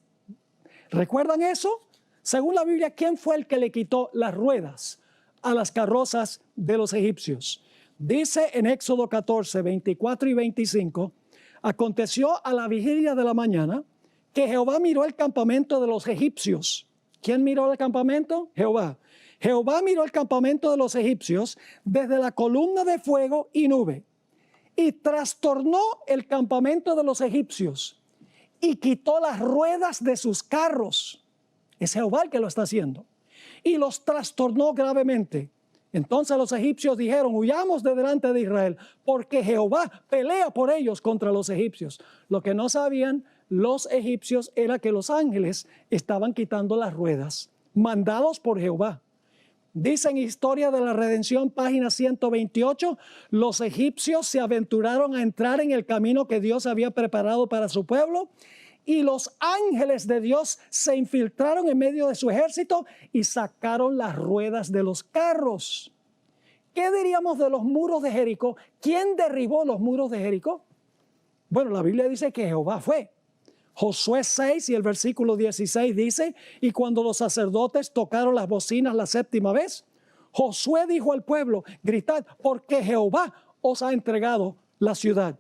C: ¿Recuerdan eso? Según la Biblia, ¿quién fue el que le quitó las ruedas a las carrozas de los egipcios? Dice en Éxodo 14, 24 y 25, aconteció a la vigilia de la mañana que Jehová miró el campamento de los egipcios. ¿Quién miró el campamento? Jehová. Jehová miró el campamento de los egipcios desde la columna de fuego y nube, y trastornó el campamento de los egipcios y quitó las ruedas de sus carros. Es Jehová el que lo está haciendo. Y los trastornó gravemente. Entonces los egipcios dijeron: huyamos de delante de Israel, porque Jehová pelea por ellos contra los egipcios. Lo que no sabían los egipcios era que los ángeles estaban quitando las ruedas, mandados por Jehová. Dice en Historia de la Redención, página 128, los egipcios se aventuraron a entrar en el camino que Dios había preparado para su pueblo, y los ángeles de Dios se infiltraron en medio de su ejército y sacaron las ruedas de los carros. ¿Qué diríamos de los muros de Jericó? ¿Quién derribó los muros de Jericó? Bueno, la Biblia dice que Jehová fue. Josué 6 y el versículo 16 dice: y cuando los sacerdotes tocaron las bocinas la séptima vez, Josué dijo al pueblo: gritad, porque Jehová os ha entregado la ciudad.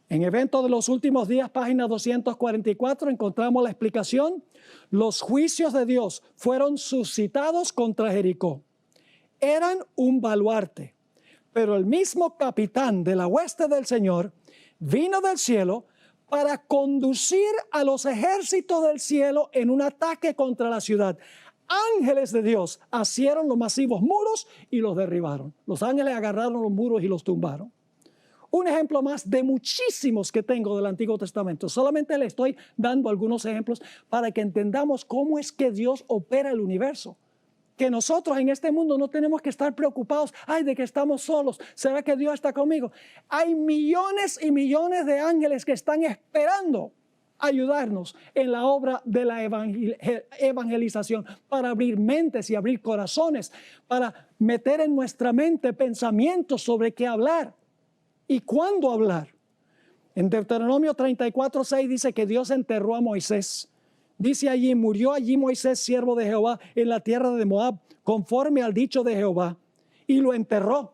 C: En Eventos de los Últimos Días, página 244, encontramos la explicación. Los juicios de Dios fueron suscitados contra Jericó. Eran un baluarte, pero el mismo capitán de la hueste del Señor vino del cielo para conducir a los ejércitos del cielo en un ataque contra la ciudad. Ángeles de Dios asieron los masivos muros y los derribaron. Los ángeles agarraron los muros y los tumbaron. Un ejemplo más de muchísimos que tengo del Antiguo Testamento. Solamente le estoy dando algunos ejemplos para que entendamos cómo es que Dios opera el universo. Que nosotros en este mundo no tenemos que estar preocupados, ay, de que estamos solos, ¿será que Dios está conmigo? Hay millones y millones de ángeles que están esperando ayudarnos en la obra de la evangelización, para abrir mentes y abrir corazones, para meter en nuestra mente pensamientos sobre qué hablar y cuándo hablar. En Deuteronomio 34:6 dice que Dios enterró a Moisés. Dice allí: murió allí Moisés, siervo de Jehová, en la tierra de Moab, conforme al dicho de Jehová, y lo enterró.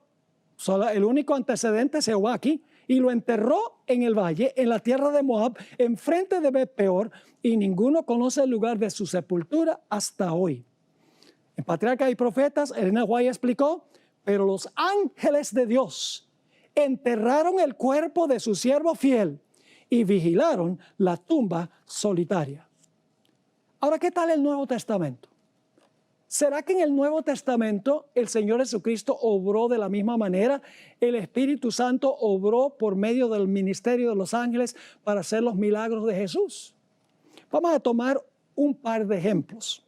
C: Solo el único antecedente es Jehová aquí. Y lo enterró en el valle, en la tierra de Moab, enfrente de Bet-peor, y ninguno conoce el lugar de su sepultura hasta hoy. En Patriarcas y Profetas, Elena White explicó: pero los ángeles de Dios enterraron el cuerpo de su siervo fiel y vigilaron la tumba solitaria. Ahora, ¿qué tal el Nuevo Testamento? ¿Será que en el Nuevo Testamento el Señor Jesucristo obró de la misma manera? ¿El Espíritu Santo obró por medio del ministerio de los ángeles para hacer los milagros de Jesús? Vamos a tomar un par de ejemplos.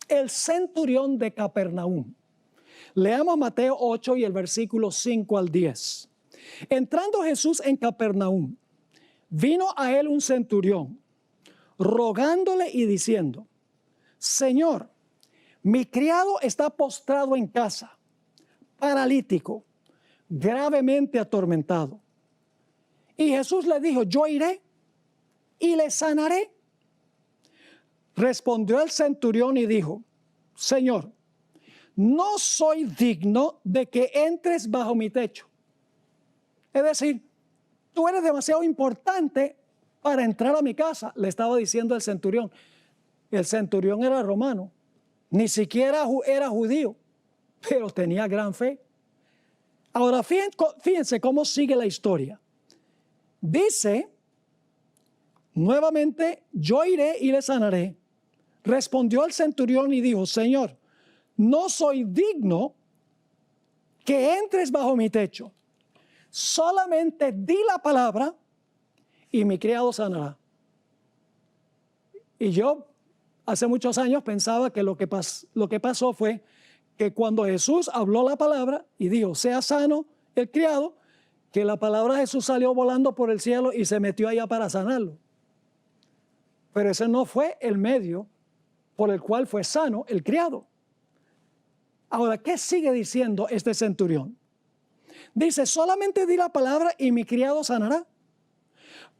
C: El centurión de Capernaum. Leamos Mateo 8 y el versículo 5 al 10. Entrando Jesús en Capernaum, vino a él un centurión, rogándole y diciendo: Señor, mi criado está postrado en casa, paralítico, gravemente atormentado. Y Jesús le dijo: yo iré y le sanaré. Respondió el centurión y dijo: Señor, no soy digno de que entres bajo mi techo. Es decir, tú eres demasiado importante para entrar a mi casa, le estaba diciendo el centurión. El centurión era romano, ni siquiera era judío, pero tenía gran fe. Ahora fíjense cómo sigue la historia. Dice nuevamente: yo iré y le sanaré. Respondió el centurión y dijo: Señor, no soy digno que entres bajo mi techo. Solamente di la palabra y mi criado sanará. Y yo hace muchos años pensaba que lo que pasó fue que cuando Jesús habló la palabra y dijo, sea sano el criado, que la palabra de Jesús salió volando por el cielo y se metió allá para sanarlo. Pero ese no fue el medio por el cual fue sano el criado. Ahora, ¿qué sigue diciendo este centurión? Dice, solamente di la palabra y mi criado sanará.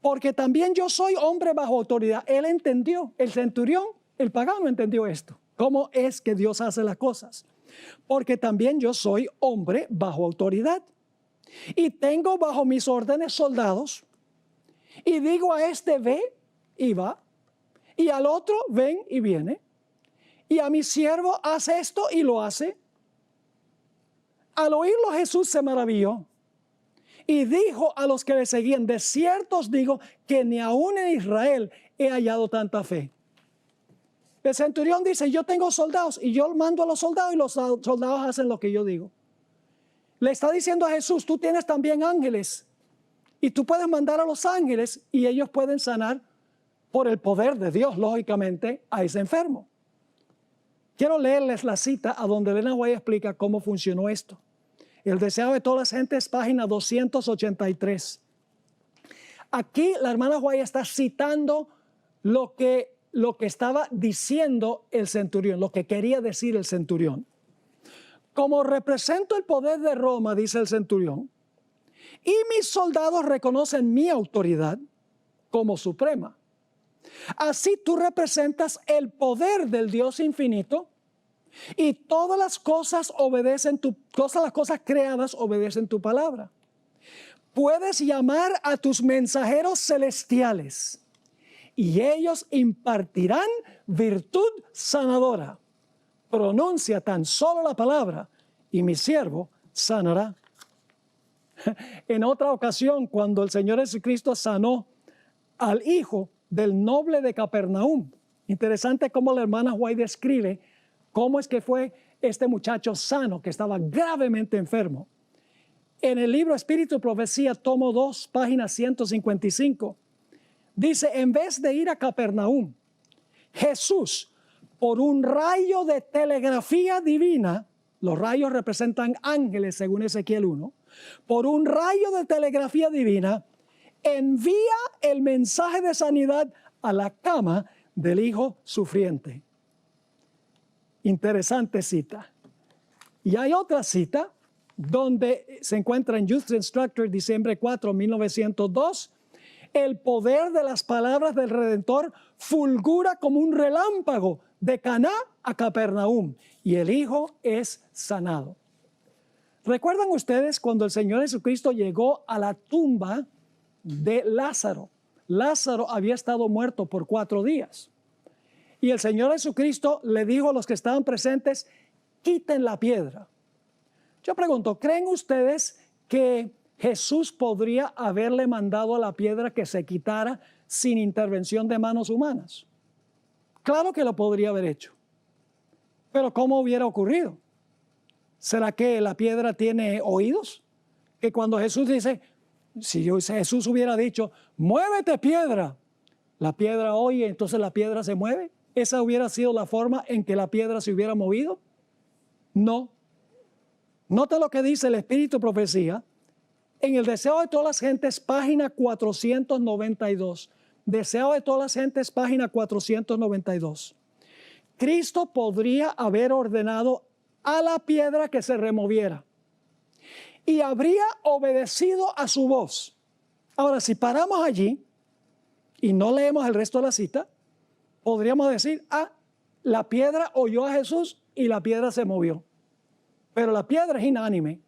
C: Porque también yo soy hombre bajo autoridad. Él entendió, el centurión, el pagano entendió esto. ¿Cómo es que Dios hace las cosas? Porque también yo soy hombre bajo autoridad. Y tengo bajo mis órdenes soldados. Y digo a este ve y va. Y al otro ven y viene. Y a mi siervo hace esto y lo hace. Al oírlo Jesús se maravilló. Y dijo a los que le seguían, de cierto os digo que ni aún en Israel he hallado tanta fe. El centurión dice, yo tengo soldados y yo mando a los soldados y los soldados hacen lo que yo digo. Le está diciendo a Jesús, tú tienes también ángeles y tú puedes mandar a los ángeles y ellos pueden sanar por el poder de Dios, lógicamente, a ese enfermo. Quiero leerles la cita a donde Elena White explica cómo funcionó esto. El deseo de todas las gentes, página 283. Aquí la hermana White está citando lo que estaba diciendo el centurión, lo que quería decir el centurión. Como represento el poder de Roma, dice el centurión, y mis soldados reconocen mi autoridad como suprema. Así tú representas el poder del Dios infinito y todas las cosas creadas obedecen tu palabra. Puedes llamar a tus mensajeros celestiales y ellos impartirán virtud sanadora. Pronuncia tan solo la palabra y mi siervo sanará. En otra ocasión, cuando el Señor Jesucristo sanó al hijo del noble de Capernaum, interesante cómo la hermana White describe cómo es que fue este muchacho sano que estaba gravemente enfermo. En el libro Espíritu y Profecía, tomo 2, página 155, dice, en vez de ir a Capernaum, Jesús, por un rayo de telegrafía divina, los rayos representan ángeles según Ezequiel 1, por un rayo de telegrafía divina, envía el mensaje de sanidad a la cama del hijo sufriente. Interesante cita. Y hay otra cita donde se encuentra en Youth Instructor, diciembre 4, 1902. El poder de las palabras del Redentor fulgura como un relámpago de Caná a Capernaum y el hijo es sanado. ¿Recuerdan ustedes cuando el Señor Jesucristo llegó a la tumba de Lázaro? Lázaro había estado muerto por 4 días. Y el Señor Jesucristo le dijo a los que estaban presentes, quiten la piedra. Yo pregunto, ¿creen ustedes que Jesús podría haberle mandado a la piedra que se quitara sin intervención de manos humanas? Claro que lo podría haber hecho. Pero ¿cómo hubiera ocurrido? ¿Será que la piedra tiene oídos? Que cuando Jesús dice, si Jesús hubiera dicho, muévete piedra, la piedra oye, entonces la piedra se mueve. ¿Esa hubiera sido la forma en que la piedra se hubiera movido? No. Nota lo que dice el Espíritu de Profecía. En el deseo de todas las gentes, página 492. Deseo de todas las gentes, página 492. Cristo podría haber ordenado a la piedra que se removiera y habría obedecido a su voz. Ahora, si paramos allí y no leemos el resto de la cita, podríamos decir, la piedra oyó a Jesús y la piedra se movió. Pero la piedra es inánime,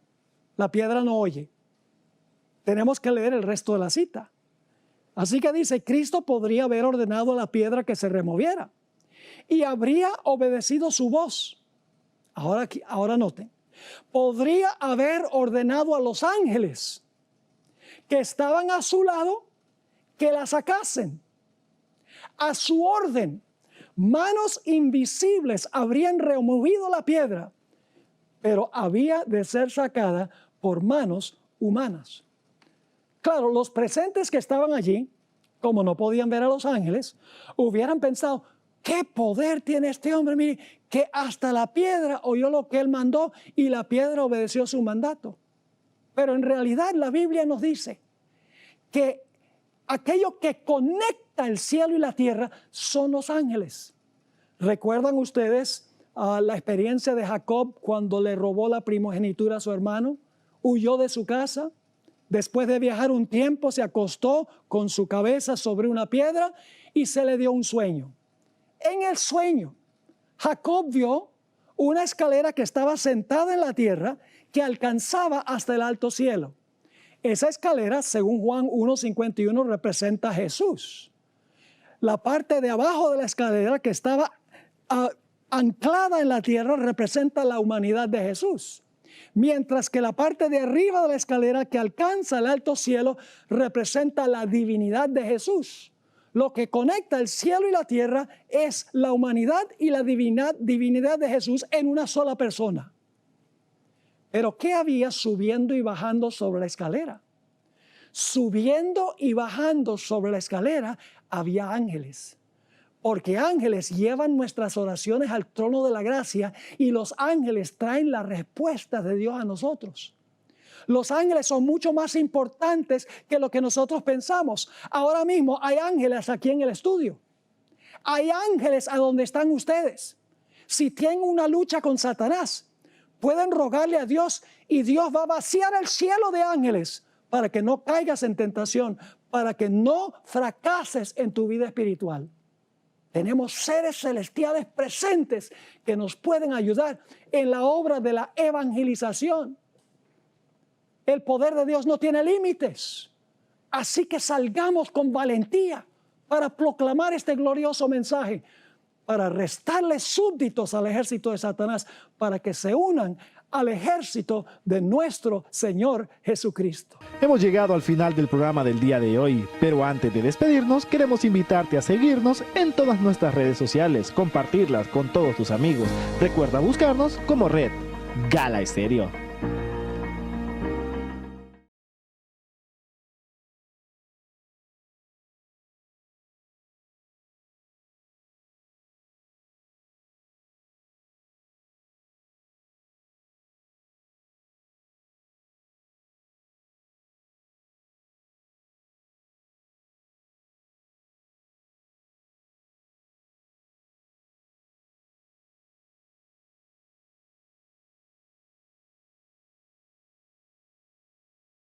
C: la piedra no oye. Tenemos que leer el resto de la cita. Así que dice, Cristo podría haber ordenado a la piedra que se removiera y habría obedecido su voz. Ahora noten, podría haber ordenado a los ángeles que estaban a su lado que la sacasen. A su orden, manos invisibles habrían removido la piedra, pero había de ser sacada por manos humanas. Claro, los presentes que estaban allí, como no podían ver a los ángeles, hubieran pensado, ¿qué poder tiene este hombre? Mire, que hasta la piedra oyó lo que él mandó y la piedra obedeció su mandato. Pero en realidad la Biblia nos dice que aquello que conecta el cielo y la tierra son los ángeles. ¿Recuerdan ustedes la experiencia de Jacob cuando le robó la primogenitura a su hermano? Huyó de su casa. Después de viajar un tiempo, se acostó con su cabeza sobre una piedra y se le dio un sueño. En el sueño, Jacob vio una escalera que estaba sentada en la tierra que alcanzaba hasta el alto cielo. Esa escalera, según Juan 1:51, representa a Jesús. La parte de abajo de la escalera que estaba anclada en la tierra representa la humanidad de Jesús. Mientras que la parte de arriba de la escalera que alcanza el alto cielo representa la divinidad de Jesús. Lo que conecta el cielo y la tierra es la humanidad y la divinidad de Jesús en una sola persona. Pero ¿qué había subiendo y bajando sobre la escalera? Subiendo y bajando sobre la escalera había ángeles. Porque ángeles llevan nuestras oraciones al trono de la gracia y los ángeles traen las respuestas de Dios a nosotros. Los ángeles son mucho más importantes que lo que nosotros pensamos. Ahora mismo hay ángeles aquí en el estudio. Hay ángeles a donde están ustedes. Si tienen una lucha con Satanás, pueden rogarle a Dios y Dios va a vaciar el cielo de ángeles para que no caigas en tentación, para que no fracases en tu vida espiritual. Tenemos seres celestiales presentes que nos pueden ayudar en la obra de la evangelización. El poder de Dios no tiene límites. Así que salgamos con valentía para proclamar este glorioso mensaje, para restarle súbditos al ejército de Satanás, para que se unan al ejército de nuestro Señor Jesucristo.
A: Hemos llegado al final del programa del día de hoy, pero antes de despedirnos queremos invitarte a seguirnos en todas nuestras redes sociales, compartirlas con todos tus amigos. Recuerda buscarnos como Red Gala Estéreo.